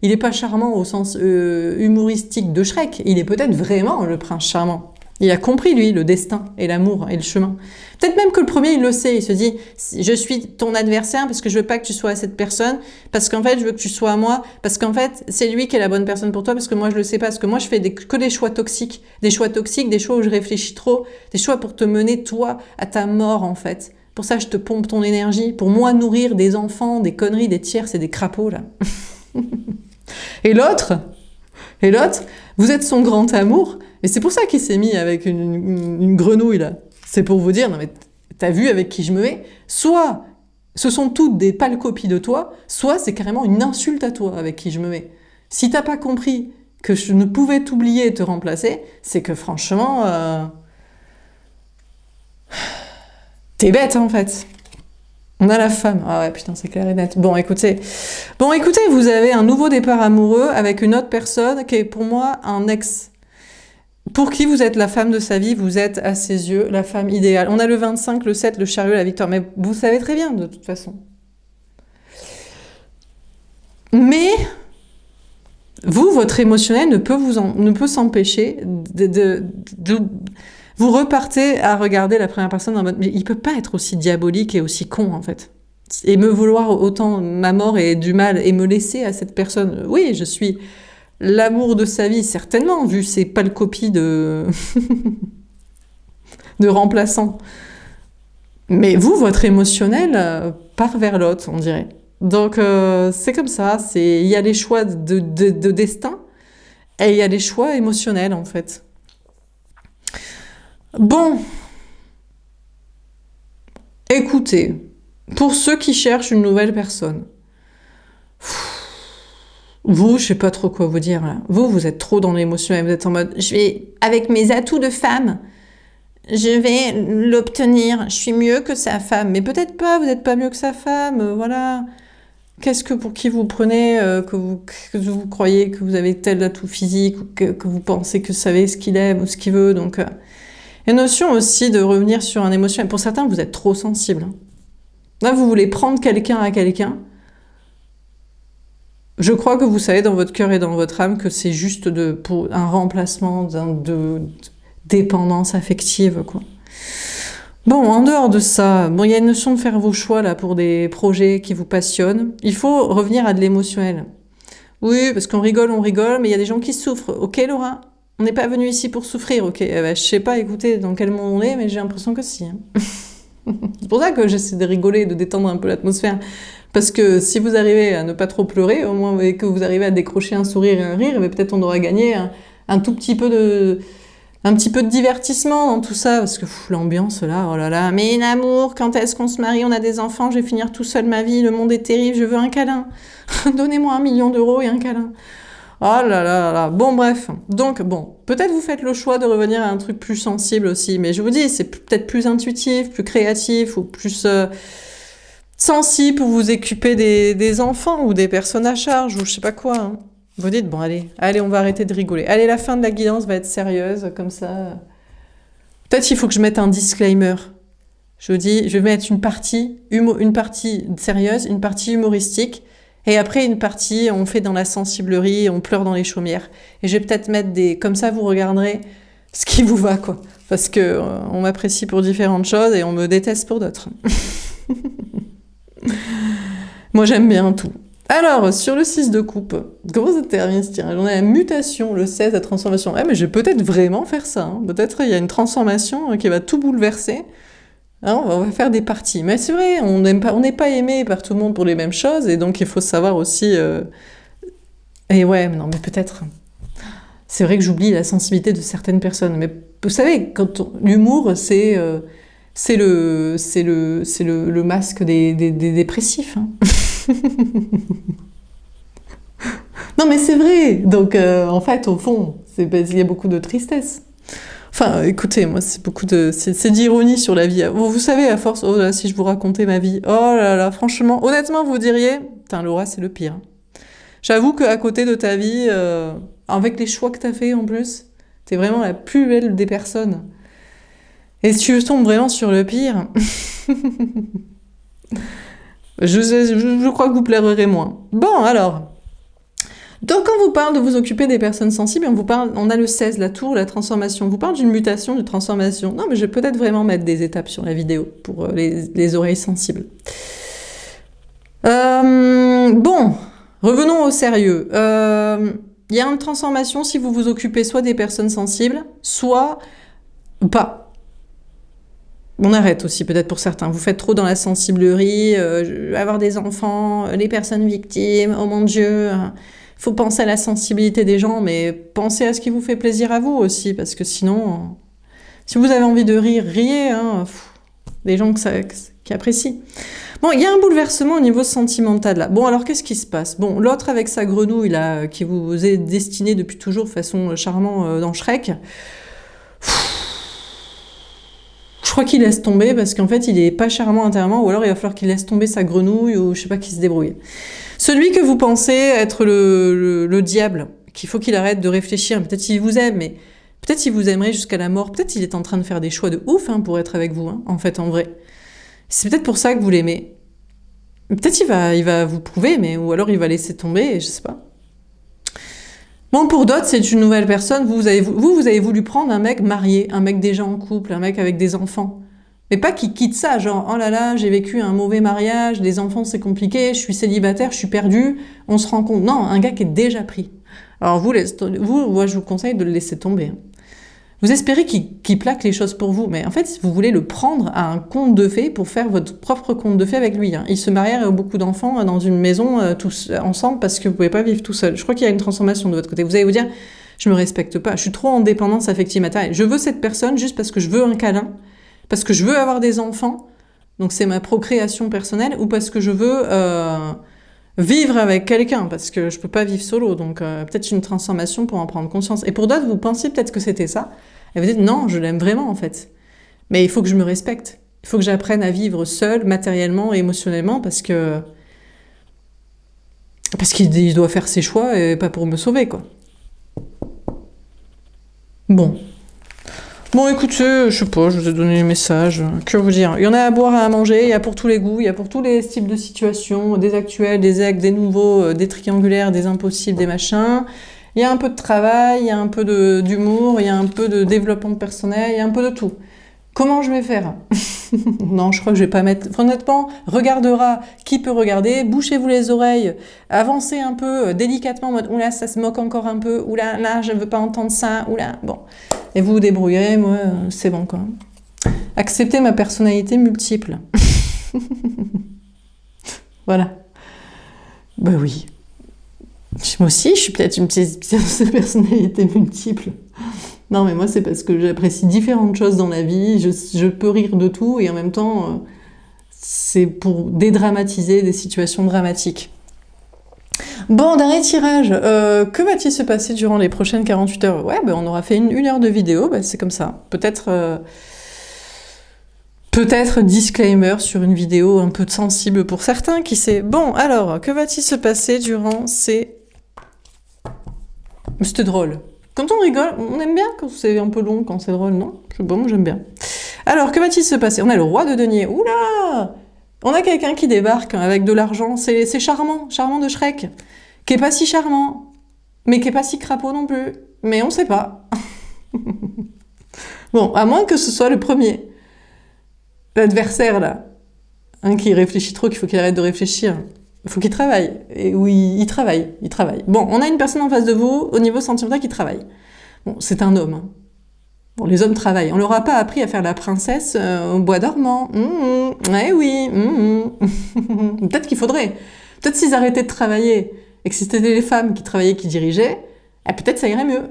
il n'est pas charmant au sens humoristique de Shrek. Il est peut-être vraiment le prince charmant. Il a compris, lui, le destin et l'amour et le chemin. Peut-être même que le premier, il le sait. Il se dit, je suis ton adversaire parce que je veux pas que tu sois à cette personne, parce qu'en fait, je veux que tu sois à moi, parce qu'en fait, c'est lui qui est la bonne personne pour toi, parce que moi, je le sais pas, parce que moi, je fais que des choix toxiques, des choix où je réfléchis trop, des choix pour te mener, toi, à ta mort, en fait. Pour ça, je te pompe ton énergie. Pour moi, nourrir des enfants, des conneries, des tierces et des crapauds, là. Et l'autre, vous êtes son grand amour. Et c'est pour ça qu'il s'est mis avec une grenouille, là. C'est pour vous dire, non mais t'as vu avec qui je me mets? Soit ce sont toutes des pâles copies de toi, soit c'est carrément une insulte à toi avec qui je me mets. Si t'as pas compris que je ne pouvais t'oublier et te remplacer, c'est que franchement... t'es bête, en fait. On a la femme. Ah ouais, putain, c'est clair et net. Bon, écoutez, vous avez un nouveau départ amoureux avec une autre personne qui est pour moi un ex. Pour qui vous êtes la femme de sa vie, vous êtes à ses yeux la femme idéale. On a le 25, le 7, le chariot, la victoire, mais vous savez très bien de toute façon. Mais vous, votre émotionnel ne peut s'empêcher de vous repartez à regarder la première personne en mode mais il peut pas être aussi diabolique et aussi con en fait. Et me vouloir autant ma mort et du mal et me laisser à cette personne. Oui, je suis l'amour de sa vie, certainement, vu ses pâles copies de remplaçants. Mais vous, votre émotionnel part vers l'autre, on dirait. Donc, c'est comme ça. Il y a les choix de destin et il y a les choix émotionnels, en fait. Bon. Écoutez, pour ceux qui cherchent une nouvelle personne, vous, je sais pas trop quoi vous dire là. Vous êtes trop dans l'émotionnel. Vous êtes en mode, je vais, avec mes atouts de femme, je vais l'obtenir. Je suis mieux que sa femme. Mais peut-être pas, vous n'êtes pas mieux que sa femme. Voilà. Qu'est-ce que pour qui vous prenez, que vous croyez que vous avez tel atout physique, ou que vous pensez que vous savez ce qu'il aime ou ce qu'il veut. Donc, il y a une notion aussi de revenir sur un émotionnel. Pour certains, vous êtes trop sensible. Là, vous voulez prendre quelqu'un à quelqu'un. Je crois que vous savez dans votre cœur et dans votre âme que c'est juste pour un remplacement de dépendance affective, quoi. Bon, en dehors de ça, il y a une notion de faire vos choix là pour des projets qui vous passionnent. Il faut revenir à de l'émotionnel. Oui, parce qu'on rigole, mais il y a des gens qui souffrent. Ok, Laura, on n'est pas venu ici pour souffrir, ok. Je sais pas, écoutez, dans quel monde on est, mais j'ai l'impression que si. C'est pour ça que j'essaie de rigoler, de détendre un peu l'atmosphère. Parce que si vous arrivez à ne pas trop pleurer, au moins, et que vous arrivez à décrocher un sourire et un rire, peut-être on aura gagné un petit peu de divertissement dans tout ça, parce que l'ambiance là, oh là là, mais l'amour, quand est-ce qu'on se marie, on a des enfants, je vais finir tout seul ma vie, le monde est terrible, je veux un câlin. Donnez-moi 1 million d'euros et un câlin. Oh là là là, bon bref. Donc bon, peut-être vous faites le choix de revenir à un truc plus sensible aussi, mais je vous dis, c'est peut-être plus intuitif, plus créatif, ou plus sensible pour vous occuper des enfants, ou des personnes à charge, ou je sais pas quoi. Hein. Vous dites, bon, allez, on va arrêter de rigoler. Allez, la fin de la guidance va être sérieuse, comme ça. Peut-être il faut que je mette un disclaimer. Je dis, je vais mettre une partie sérieuse, une partie humoristique, et après une partie, on fait dans la sensiblerie, on pleure dans les chaumières. Et je vais peut-être mettre comme ça vous regarderez ce qui vous va, quoi. Parce que on m'apprécie pour différentes choses et on me déteste pour d'autres. Moi, j'aime bien tout. Alors, sur le 6 de coupe, comment ça termine ce tirage? On a la mutation, le 16, la transformation. Mais je vais peut-être vraiment faire ça. Hein. Peut-être il y a une transformation qui va tout bouleverser. Hein, on va faire des parties. Mais c'est vrai, on n'est pas aimé par tout le monde pour les mêmes choses, et donc il faut savoir aussi... Et ouais, non, mais peut-être... C'est vrai que j'oublie la sensibilité de certaines personnes. Mais vous savez, l'humour, c'est le masque des dépressifs. Hein. Non, mais c'est vrai. Donc, en fait, au fond, c'est parce qu'il y a beaucoup de tristesse. Enfin, écoutez, moi, c'est d'ironie sur la vie. Vous savez, à force, oh là, si je vous racontais ma vie, oh là là, franchement, honnêtement, vous diriez, putain, Laura, c'est le pire. J'avoue qu'à côté de ta vie, avec les choix que t'as fait en plus, t'es vraiment la plus belle des personnes. Et si tu tombes vraiment sur le pire, je crois que vous plairez moins. Bon, alors... Donc, quand on vous parle de vous occuper des personnes sensibles, on a le 16, la tour, la transformation. On vous parle d'une mutation, d'une transformation. Non, mais je vais peut-être vraiment mettre des étapes sur la vidéo pour les oreilles sensibles. Bon, revenons au sérieux. Il y a une transformation si vous vous occupez soit des personnes sensibles, soit pas. On arrête aussi peut-être pour certains. Vous faites trop dans la sensiblerie, avoir des enfants, les personnes victimes, oh mon Dieu... faut penser à la sensibilité des gens, mais pensez à ce qui vous fait plaisir à vous aussi, parce que sinon, si vous avez envie de rire, riez, hein, des gens qui apprécient. Bon, il y a un bouleversement au niveau sentimental, là. Bon, alors, qu'est-ce qui se passe? Bon, l'autre avec sa grenouille, là, qui vous est destinée depuis toujours de façon charmante dans Shrek, je crois qu'il laisse tomber, parce qu'en fait, il est pas charmant intérieurement, ou alors il va falloir qu'il laisse tomber sa grenouille, ou je sais pas, qu'il se débrouille. Celui que vous pensez être le diable, qu'il faut qu'il arrête de réfléchir, peut-être qu'il vous aime, mais peut-être qu'il vous aimerait jusqu'à la mort, peut-être qu'il est en train de faire des choix de ouf pour être avec vous, en fait, en vrai. C'est peut-être pour ça que vous l'aimez. Peut-être il va vous prouver, ou alors il va laisser tomber, je sais pas. Bon, pour d'autres, c'est une nouvelle personne, vous avez voulu prendre un mec marié, un mec déjà en couple, un mec avec des enfants. Mais pas qui quitte ça, genre, oh là là, j'ai vécu un mauvais mariage, des enfants c'est compliqué, je suis célibataire, je suis perdu, on se rend compte. Non, un gars qui est déjà pris. Alors moi je vous conseille de le laisser tomber. Vous espérez qu'il plaque les choses pour vous, mais en fait, vous voulez le prendre à un conte de fées pour faire votre propre conte de fées avec lui. Hein. Ils se marièrent et ont beaucoup d'enfants dans une maison tous ensemble parce que vous pouvez pas vivre tout seul. Je crois qu'il y a une transformation de votre côté. Vous allez vous dire, je me respecte pas, je suis trop en dépendance affective matérielle. Je veux cette personne juste parce que je veux un câlin, parce que je veux avoir des enfants, donc c'est ma procréation personnelle, ou parce que je veux vivre avec quelqu'un, parce que je peux pas vivre solo, donc peut-être une transformation pour en prendre conscience. Et pour d'autres, vous pensiez peut-être que c'était ça, et vous dites non, je l'aime vraiment en fait. Mais il faut que je me respecte, il faut que j'apprenne à vivre seule, matériellement et émotionnellement, parce qu'il doit faire ses choix et pas pour me sauver, quoi. Bon, écoutez, je sais pas, je vous ai donné les messages, que vous dire. Il y en a à boire et à manger, il y a pour tous les goûts, il y a pour tous les types de situations, des actuels, des ex, des nouveaux, des triangulaires, des impossibles, des machins. Il y a un peu de travail, il y a un peu d'humour, il y a un peu de développement personnel, il y a un peu de tout. Comment je vais faire? Non, je crois que je vais pas mettre... Honnêtement, regardera qui peut regarder, bouchez-vous les oreilles, avancez un peu délicatement en mode « Oula, ça se moque encore un peu, oula, là, je veux pas entendre ça, oula... » Bon, et vous vous débrouillerez, moi, c'est bon, quoi. Acceptez ma personnalité multiple. Voilà. Bah oui. Moi aussi, je suis peut-être une petite personnalité multiple. Non, mais moi, c'est parce que j'apprécie différentes choses dans la vie, je peux rire de tout, et en même temps, c'est pour dédramatiser des situations dramatiques. Bon, dernier tirage. Que va-t-il se passer durant les prochaines 48 heures? Ouais, on aura fait une heure de vidéo, c'est comme ça. Peut-être disclaimer sur une vidéo un peu sensible pour certains, qui sait. Bon, alors, que va-t-il se passer durant ces C'était drôle. Quand on rigole, on aime bien quand c'est un peu long, quand c'est drôle, non? Je sais pas, moi j'aime bien. Alors, que va-t-il se passer? On a le roi de denier. Oula! On a quelqu'un qui débarque avec de l'argent. C'est charmant, charmant de Shrek. Qui est pas si charmant, mais qui est pas si crapaud non plus. Mais on sait pas. Bon, à moins que ce soit le premier. L'adversaire, là. Qui réfléchit trop, qu'il faut qu'il arrête de réfléchir. Il faut qu'il travaille. Et oui, il travaille. Bon, on a une personne en face de vous, au niveau sentimental, qui travaille. Bon, c'est un homme. Bon, les hommes travaillent. On leur a pas appris à faire la princesse au bois dormant. Eh oui. Peut-être qu'il faudrait. Peut-être s'ils arrêtaient de travailler et que c'était les femmes qui travaillaient, qui dirigeaient, peut-être ça irait mieux.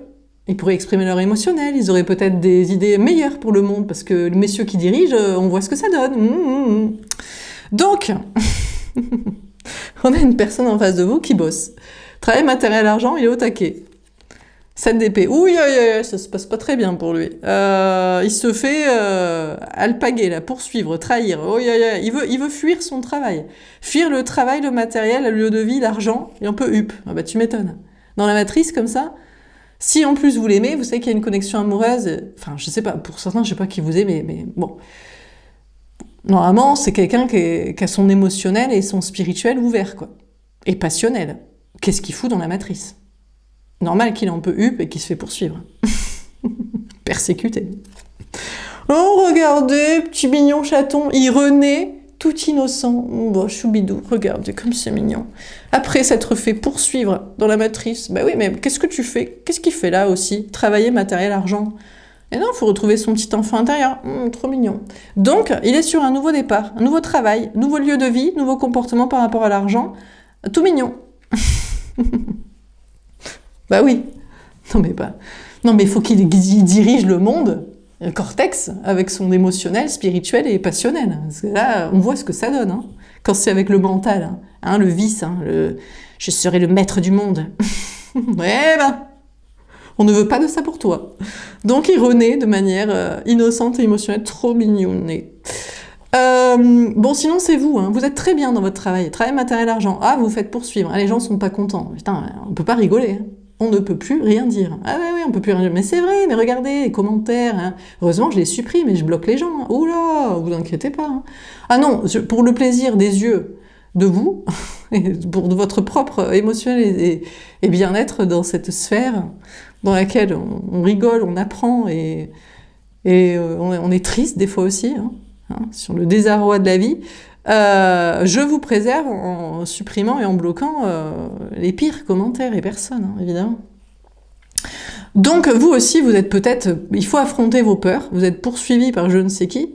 Ils pourraient exprimer leur émotionnel, ils auraient peut-être des idées meilleures pour le monde, parce que les messieurs qui dirigent, on voit ce que ça donne. Donc, on a une personne en face de vous qui bosse. Travail, matériel, argent, il est au taquet. 7 d'épée. Ouh, ça se passe pas très bien pour lui. Il se fait alpaguer, là, poursuivre, trahir. Il veut fuir son travail. Fuir le travail, le matériel, le lieu de vie, l'argent, et un peu hup. Ah bah tu m'étonnes. Dans la matrice, comme ça, si en plus vous l'aimez, vous savez qu'il y a une connexion amoureuse, enfin je sais pas, pour certains je sais pas qui vous aimez, mais bon. Normalement c'est quelqu'un qui a son émotionnel et son spirituel ouvert, quoi. Et passionnel. Qu'est-ce qu'il fout dans la matrice? Normal qu'il est un peu hup et qu'il se fait poursuivre. Persécuté. Oh regardez, petit mignon chaton, il renaît tout innocent. Oh, choubidou, regardez comme c'est mignon. Après s'être fait poursuivre dans la matrice, bah oui, mais qu'est-ce que tu fais? Qu'est-ce qu'il fait là aussi? Travailler, matériel, argent. Et non, il faut retrouver son petit enfant intérieur. Trop mignon. Donc, il est sur un nouveau départ, un nouveau travail, nouveau lieu de vie, nouveau comportement par rapport à l'argent. Tout mignon. Bah oui. Non mais il faut qu'il dirige le monde. Cortex, avec son émotionnel, spirituel et passionnel. Parce que là, on voit ce que ça donne, hein, quand c'est avec le mental, hein, le vice, je serai le maître du monde. Ouais, on ne veut pas de ça pour toi. Donc il renaît de manière innocente et émotionnelle, trop mignonnée. Bon, sinon c'est vous, hein, vous êtes très bien dans votre travail, matériel, argent. Ah, vous vous faites poursuivre, les gens sont pas contents. Putain, on peut pas rigoler, hein. On ne peut plus rien dire. Ah oui, on peut plus rien dire. Mais c'est vrai, mais regardez, les commentaires. Hein. Heureusement, je les supprime et je bloque les gens. Hein. Oula, vous inquiétez pas. Hein. Ah non, pour le plaisir des yeux de vous, et pour votre propre émotionnel et bien-être dans cette sphère dans laquelle on rigole, on apprend et on est triste des fois aussi, sur le désarroi de la vie. Je vous préserve en supprimant et en bloquant les pires commentaires et personnes, évidemment. Donc vous aussi, vous êtes peut-être... Il faut affronter vos peurs, vous êtes poursuivi par je ne sais qui,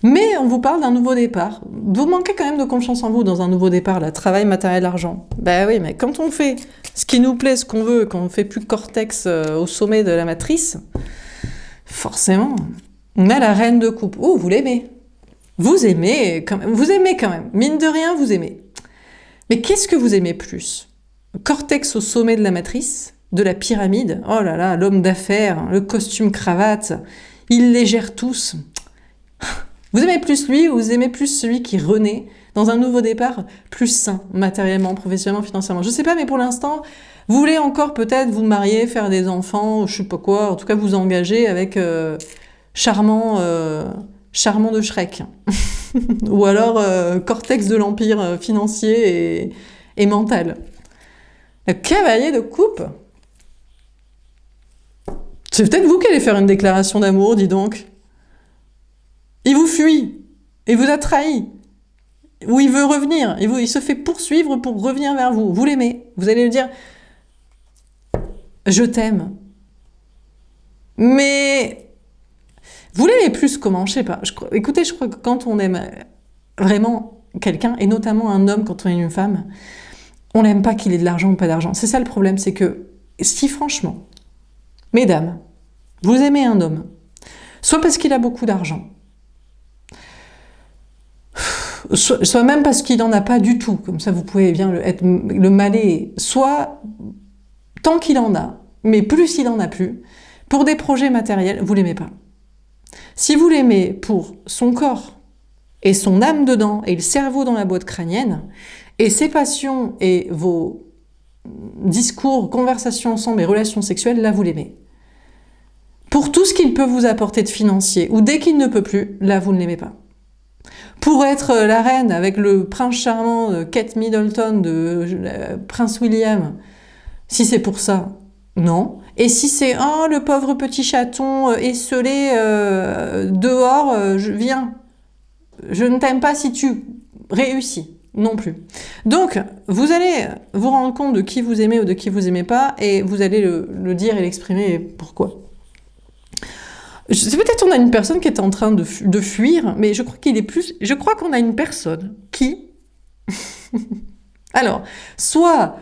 mais on vous parle d'un nouveau départ. Vous manquez quand même de confiance en vous dans un nouveau départ, là, travail, matériel, argent. Ben oui, mais quand on fait ce qui nous plaît, ce qu'on veut, quand on fait plus cortex au sommet de la matrice, forcément, on a la reine de coupe. Oh, vous l'aimez. Vous aimez quand même, mine de rien, vous aimez. Mais qu'est-ce que vous aimez plus? Cortex au sommet de la matrice, de la pyramide, oh là là, l'homme d'affaires, le costume cravate, il les gère tous. Vous aimez plus lui ou vous aimez plus celui qui renaît dans un nouveau départ plus sain, matériellement, professionnellement, financièrement? Je sais pas, mais pour l'instant, vous voulez encore peut-être vous marier, faire des enfants, je sais pas quoi, en tout cas vous engager avec charmant de Shrek. Ou alors cortex de l'empire financier et mental. Le cavalier de coupe. C'est peut-être vous qui allez faire une déclaration d'amour, dis donc. Il vous fuit. Il vous a trahi. Ou il veut revenir. Il se fait poursuivre pour revenir vers vous. Vous l'aimez. Vous allez lui dire « Je t'aime ». Mais... Vous l'aimez plus comment? Je sais pas. Écoutez, je crois que quand on aime vraiment quelqu'un, et notamment un homme quand on aime une femme, on n'aime pas qu'il ait de l'argent ou pas d'argent. C'est ça le problème, c'est que si franchement, mesdames, vous aimez un homme, soit parce qu'il a beaucoup d'argent, soit même parce qu'il n'en a pas du tout, comme ça vous pouvez bien le maler, soit tant qu'il en a, mais plus il en a plus, pour des projets matériels, vous l'aimez pas. Si vous l'aimez pour son corps et son âme dedans et le cerveau dans la boîte crânienne et ses passions et vos discours, conversation ensemble et relations sexuelles, là vous l'aimez. Pour tout ce qu'il peut vous apporter de financier, ou dès qu'il ne peut plus, là vous ne l'aimez pas. Pour être la reine avec le prince charmant de Kate Middleton, de Prince William, si c'est pour ça, non. Et si c'est « Oh, le pauvre petit chaton esselé dehors, je viens. Je ne t'aime pas si tu réussis. » Non plus. Donc, vous allez vous rendre compte de qui vous aimez ou de qui vous aimez pas, et vous allez le dire et l'exprimer pourquoi. Peut-être on a une personne qui est en train de fuir, mais je crois qu'il est plus... Je crois qu'on a une personne qui... Alors, soit...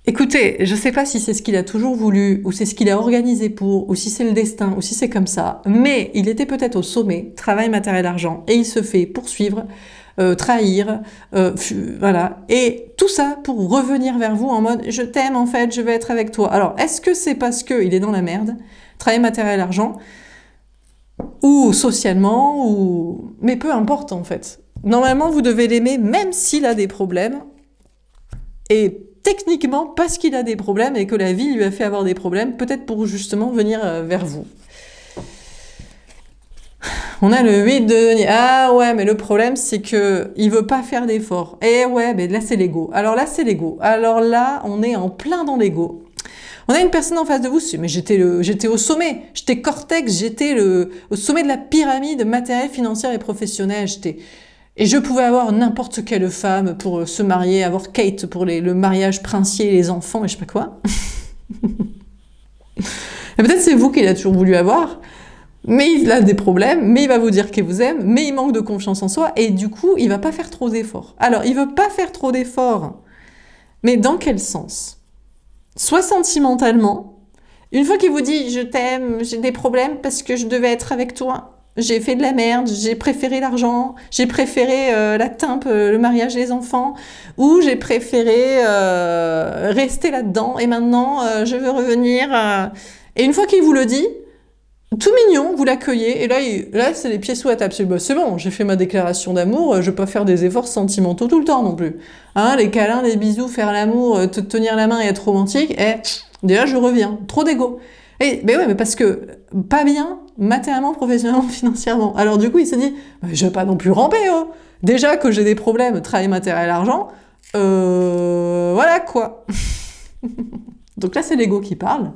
Écoutez, je sais pas si c'est ce qu'il a toujours voulu, ou c'est ce qu'il a organisé pour, ou si c'est le destin, ou si c'est comme ça, mais il était peut-être au sommet, travail, matériel, argent, et il se fait poursuivre, trahir, voilà, et tout ça pour revenir vers vous en mode « je t'aime en fait, je veux être avec toi ». Alors, est-ce que c'est parce qu'il est dans la merde, travail, matériel, argent, ou socialement, ou... Mais peu importe en fait. Normalement, vous devez l'aimer même s'il a des problèmes, et techniquement parce qu'il a des problèmes et que la vie lui a fait avoir des problèmes, peut-être pour justement venir vers vous. On a le 8 de denier. Ah ouais, mais le problème, c'est que il veut pas faire d'efforts. Et ouais, mais là, c'est l'ego. Alors là, c'est l'ego. Alors là, on est en plein dans l'ego. On a une personne en face de vous, mais j'étais au sommet, j'étais cortex, j'étais au sommet de la pyramide matérielle, financière et professionnelle. Et je pouvais avoir n'importe quelle femme pour se marier, avoir Kate pour le mariage princier, les enfants, et je sais pas quoi. Peut-être c'est vous qu'il a toujours voulu avoir, mais il a des problèmes, mais il va vous dire qu'il vous aime, mais il manque de confiance en soi, et du coup, il va pas faire trop d'efforts. Alors, il veut pas faire trop d'efforts, mais dans quel sens? Soit sentimentalement, une fois qu'il vous dit « je t'aime, j'ai des problèmes parce que je devais être avec toi », j'ai fait de la merde, j'ai préféré l'argent, j'ai préféré la timpe, le mariage des enfants, ou j'ai préféré rester là-dedans, et maintenant je veux revenir. Et une fois qu'il vous le dit, tout mignon, vous l'accueillez, et là c'est les pieds sous la table. C'est bon, j'ai fait ma déclaration d'amour, je vais pas faire des efforts sentimentaux tout le temps non plus. Hein, les câlins, les bisous, faire l'amour, te tenir la main et être romantique, déjà je reviens, trop d'ego. Mais ouais, mais parce que pas bien, matériellement, professionnellement, financièrement. Alors du coup, il s'est dit, je vais pas non plus ramper, oh. Déjà que j'ai des problèmes, travail, matériel, argent, voilà quoi. Donc là, c'est l'ego qui parle.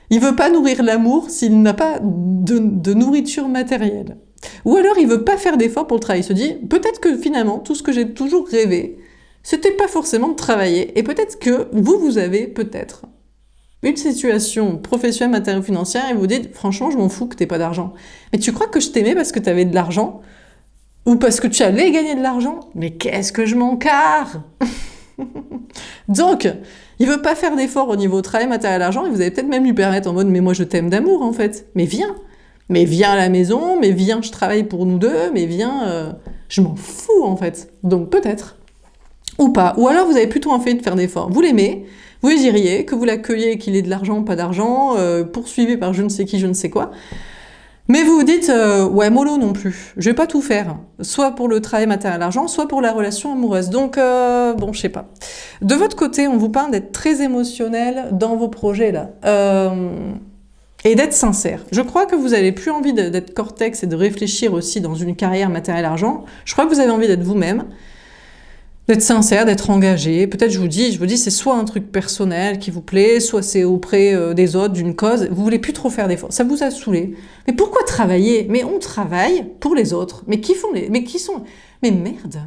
Il veut pas nourrir l'amour s'il n'a pas de nourriture matérielle. Ou alors, il veut pas faire d'efforts pour le travail. Il se dit, peut-être que finalement, tout ce que j'ai toujours rêvé, c'était pas forcément de travailler. Et peut-être que vous avez peut-être une situation professionnelle, matérielle, financière, et vous dites, franchement, je m'en fous que t'aies pas d'argent. Mais tu crois que je t'aimais parce que t'avais de l'argent? Ou parce que tu allais gagner de l'argent? Mais qu'est-ce que je m'en carre. Donc, il veut pas faire d'efforts au niveau travail, matériel, argent, et vous allez peut-être même lui permettre en mode, mais moi je t'aime d'amour en fait. Mais viens à la maison, mais viens, je travaille pour nous deux, mais viens, je m'en fous en fait. Donc peut-être. Ou pas. Ou alors vous avez plutôt envie de faire d'efforts. Vous l'aimez, vous diriez que vous l'accueillez, qu'il ait de l'argent, pas d'argent, poursuivi par je ne sais qui, je ne sais quoi. Mais vous vous dites, ouais, mollo non plus, je vais pas tout faire. Soit pour le travail matériel argent, soit pour la relation amoureuse. Donc, bon, je sais pas. De votre côté, on vous parle d'être très émotionnel dans vos projets, là. Et d'être sincère. Je crois que vous n'avez plus envie d'être cortex et de réfléchir aussi dans une carrière matériel argent. Je crois que vous avez envie d'être vous-même. D'être sincère, d'être engagé. Peut-être je vous dis, c'est soit un truc personnel qui vous plaît, soit c'est auprès des autres, d'une cause. Vous voulez plus trop faire d'efforts. Ça vous a saoulé. Mais pourquoi travailler? Mais on travaille pour les autres. Mais qui font mais qui sont... Mais merde.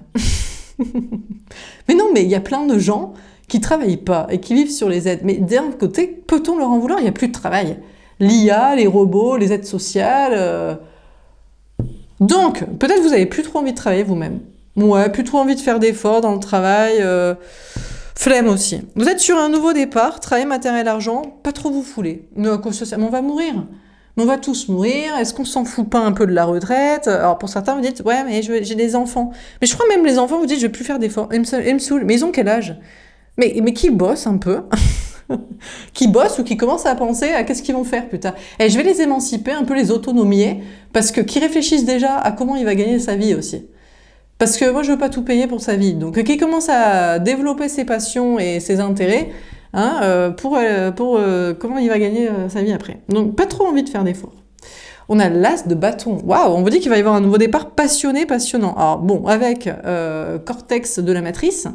Mais non, mais il y a plein de gens qui travaillent pas et qui vivent sur les aides. Mais d'un côté, peut-on leur en vouloir? Il n'y a plus de travail. L'IA, les robots, les aides sociales... Donc, peut-être vous avez plus trop envie de travailler vous-même. Ouais, plus trop envie de faire d'efforts dans le travail, flemme aussi. Vous êtes sur un nouveau départ, travail, matériel, argent, pas trop vous fouler. Mais on va mourir. On va tous mourir. Est-ce qu'on s'en fout pas un peu de la retraite? Alors pour certains, vous dites, ouais, mais j'ai des enfants. Mais je crois même les enfants, vous dites, je vais plus faire d'efforts. Ils me saoulent. Mais ils ont quel âge? Mais qui bossent un peu qui bossent ou qui commencent à penser à qu'est-ce qu'ils vont faire plus tard. Et je vais les émanciper, un peu les autonomier, parce que qui réfléchissent déjà à comment il va gagner sa vie aussi. Parce que moi, je veux pas tout payer pour sa vie. Donc, qui commence à développer ses passions et ses intérêts, hein, comment il va gagner sa vie après. Donc, pas trop envie de faire d'efforts. On a l'as de bâton. Waouh, on vous dit qu'il va y avoir un nouveau départ passionné, passionnant. Alors bon, avec cortex de la matrice,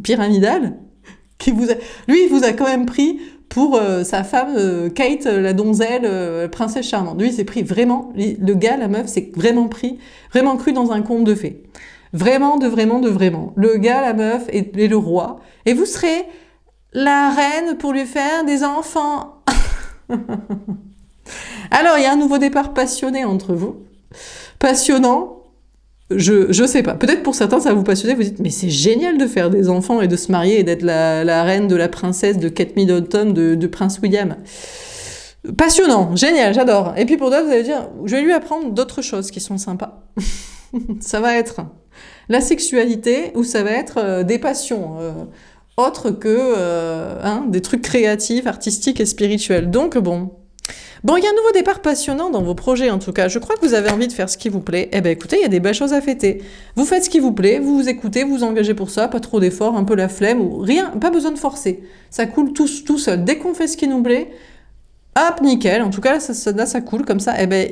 pyramidal, lui, il vous a quand même pris pour sa femme, Kate, la donzelle, princesse charmante. Lui, il s'est pris vraiment, le gars, la meuf, s'est vraiment cru dans un conte de fées. Vraiment. Le gars, la meuf et le roi. Et vous serez la reine pour lui faire des enfants. Alors, il y a un nouveau départ passionné entre vous. Passionnant, je sais pas. Peut-être pour certains, ça va vous passionner. Vous dites, mais c'est génial de faire des enfants et de se marier et d'être la reine de la princesse de Kate Middleton, de Prince William. Passionnant, génial, j'adore. Et puis pour d'autres, vous allez dire, je vais lui apprendre d'autres choses qui sont sympas. Ça va être la sexualité ou ça va être des passions autres que des trucs créatifs, artistiques et spirituels. Donc bon, il y a un nouveau départ passionnant dans vos projets en tout cas. Je crois que vous avez envie de faire ce qui vous plaît. Eh bien écoutez, il y a des belles choses à fêter. Vous faites ce qui vous plaît, vous vous écoutez, vous vous engagez pour ça, pas trop d'efforts, un peu la flemme ou rien, pas besoin de forcer. Ça coule tout seul. Dès qu'on fait ce qui nous plaît, hop, nickel. En tout cas, ça coule comme ça. Eh bien,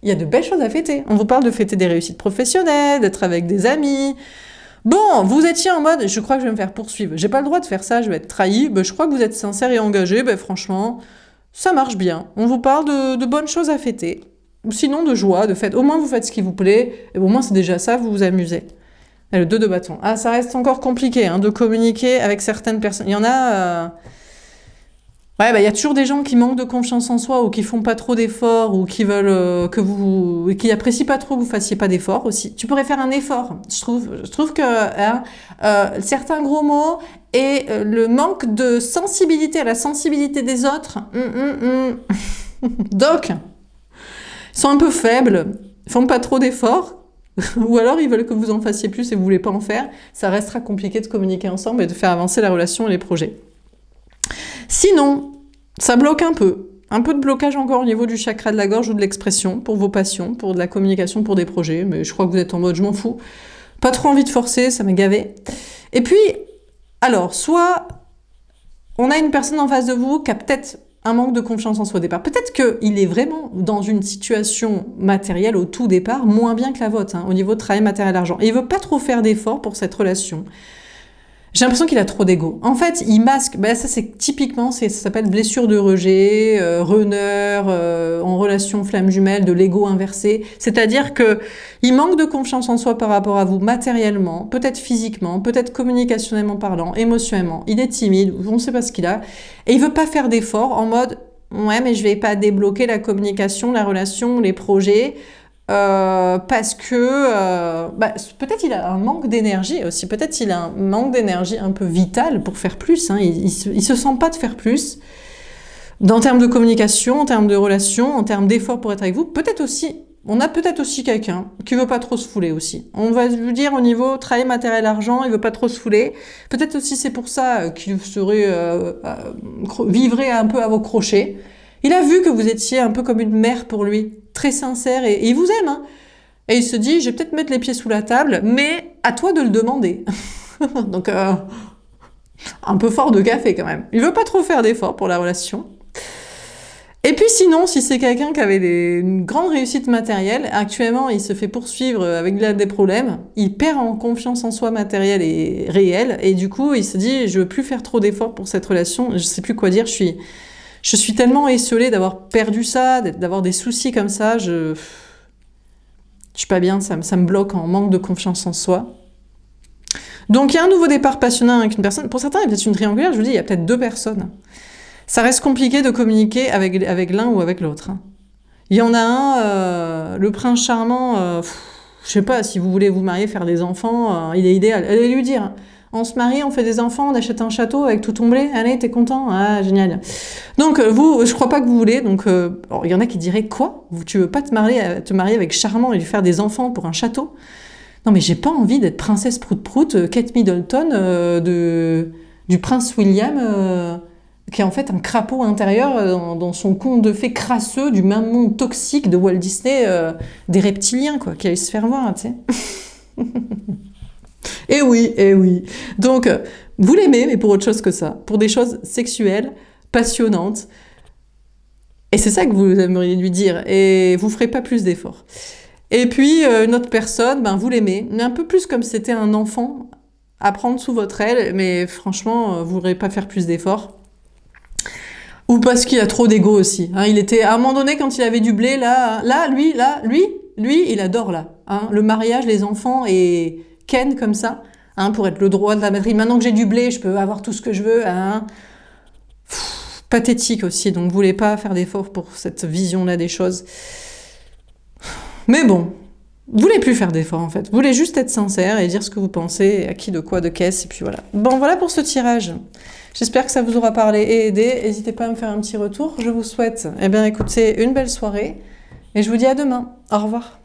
il y a de belles choses à fêter. On vous parle de fêter des réussites professionnelles, d'être avec des amis. Bon, vous étiez en mode, je crois que je vais me faire poursuivre. J'ai pas le droit de faire ça, je vais être trahi. Je crois que vous êtes sincère et engagé. Franchement, ça marche bien. On vous parle de bonnes choses à fêter. Ou sinon de joie, de fête. Au moins, vous faites ce qui vous plaît. Et au moins, c'est déjà ça, vous vous amusez. Et le 2 de bâton. Ah, ça reste encore compliqué de communiquer avec certaines personnes. Il y en a... il y a toujours des gens qui manquent de confiance en soi ou qui font pas trop d'efforts ou qui veulent qui apprécient pas trop que vous fassiez pas d'efforts aussi. Tu pourrais faire un effort. Je trouve que certains gros mots et le manque de sensibilité à la sensibilité des autres. Donc, ils sont un peu faibles, ils font pas trop d'efforts. Ou alors ils veulent que vous en fassiez plus et vous voulez pas en faire. Ça restera compliqué de communiquer ensemble et de faire avancer la relation et les projets. Sinon, ça bloque un peu de blocage encore au niveau du chakra de la gorge ou de l'expression pour vos passions, pour de la communication, pour des projets, mais je crois que vous êtes en mode je m'en fous, pas trop envie de forcer, ça m'a gavé. Et puis, alors, soit on a une personne en face de vous qui a peut-être un manque de confiance en soi au départ, peut-être qu'il est vraiment dans une situation matérielle au tout départ moins bien que la vôtre, au niveau de travail, matériel, argent, et il veut pas trop faire d'efforts pour cette relation. J'ai l'impression qu'il a trop d'ego. En fait, il masque. Ça, c'est typiquement, ça s'appelle blessure de rejet, runner, en relation flamme jumelle, de l'ego inversé. C'est-à-dire que il manque de confiance en soi par rapport à vous matériellement, peut-être physiquement, peut-être communicationnellement parlant, émotionnellement. Il est timide, on ne sait pas ce qu'il a, et il veut pas faire d'efforts en mode ouais, mais je vais pas débloquer la communication, la relation, les projets. Parce que peut-être il a un manque d'énergie aussi, peut-être il a un manque d'énergie un peu vital pour faire plus, il se sent pas de faire plus en termes de communication, en termes de relation, en termes d'efforts pour être avec vous. Peut-être aussi, on a peut-être aussi quelqu'un qui veut pas trop se fouler aussi. On va vous dire au niveau travail, matériel, argent, il veut pas trop se fouler. Peut-être aussi c'est pour ça qu'il vivrait un peu à vos crochets. Il a vu que vous étiez un peu comme une mère pour lui, très sincère, et il vous aime. Et il se dit, je vais peut-être mettre les pieds sous la table, mais à toi de le demander. Donc, un peu fort de café quand même. Il veut pas trop faire d'efforts pour la relation. Et puis sinon, si c'est quelqu'un qui avait une grande réussite matérielle, actuellement il se fait poursuivre avec des problèmes, il perd en confiance en soi matérielle et réelle, et du coup il se dit, je veux plus faire trop d'efforts pour cette relation, je sais plus quoi dire, je suis tellement esseulée d'avoir perdu ça, d'avoir des soucis comme ça, je suis pas bien, ça me bloque en manque de confiance en soi. Donc il y a un nouveau départ passionnant avec une personne. Pour certains, il y a peut-être une triangulaire, je vous dis, il y a peut-être 2 personnes. Ça reste compliqué de communiquer avec l'un ou avec l'autre. Il y en a un, le prince charmant, je sais pas, si vous voulez vous marier, faire des enfants, il est idéal. Allez lui dire, on se marie, on fait des enfants, on achète un château avec tout ton blé, allez, t'es content? Ah, génial. Donc vous, je crois pas que vous voulez, donc il y en a qui diraient, quoi? Tu veux pas te marier avec Charmant et lui faire des enfants pour un château? Non mais j'ai pas envie d'être princesse prout-prout, Kate Middleton, du prince William, qui est en fait un crapaud intérieur dans son conte de fées crasseux du même monde toxique de Walt Disney, des reptiliens, quoi, qui allait se faire voir, tu sais. Eh oui, eh oui. Donc, vous l'aimez, mais pour autre chose que ça. Pour des choses sexuelles, passionnantes. Et c'est ça que vous aimeriez lui dire. Et vous ferez pas plus d'efforts. Et puis, une autre personne, ben, vous l'aimez, mais un peu plus comme si c'était un enfant à prendre sous votre aile, mais franchement, vous ne voudrez pas faire plus d'efforts. Ou parce qu'il a trop d'ego aussi. Hein. Il était, à un moment donné, quand il avait du blé, lui, il adore là. Hein. Le mariage, les enfants et Ken comme ça, hein, pour être le droit de la batterie. Maintenant que j'ai du blé, je peux avoir tout ce que je veux. Hein. Pathétique aussi, donc vous voulez pas faire d'efforts pour cette vision-là des choses. Mais bon, vous voulez plus faire d'efforts en fait. Vous voulez juste être sincère et dire ce que vous pensez, à qui, de quoi, de qu'est-ce, et puis voilà. Bon, voilà pour ce tirage. J'espère que ça vous aura parlé et aidé. N'hésitez pas à me faire un petit retour. Je vous souhaite, eh bien écoutez, une belle soirée et je vous dis à demain. Au revoir.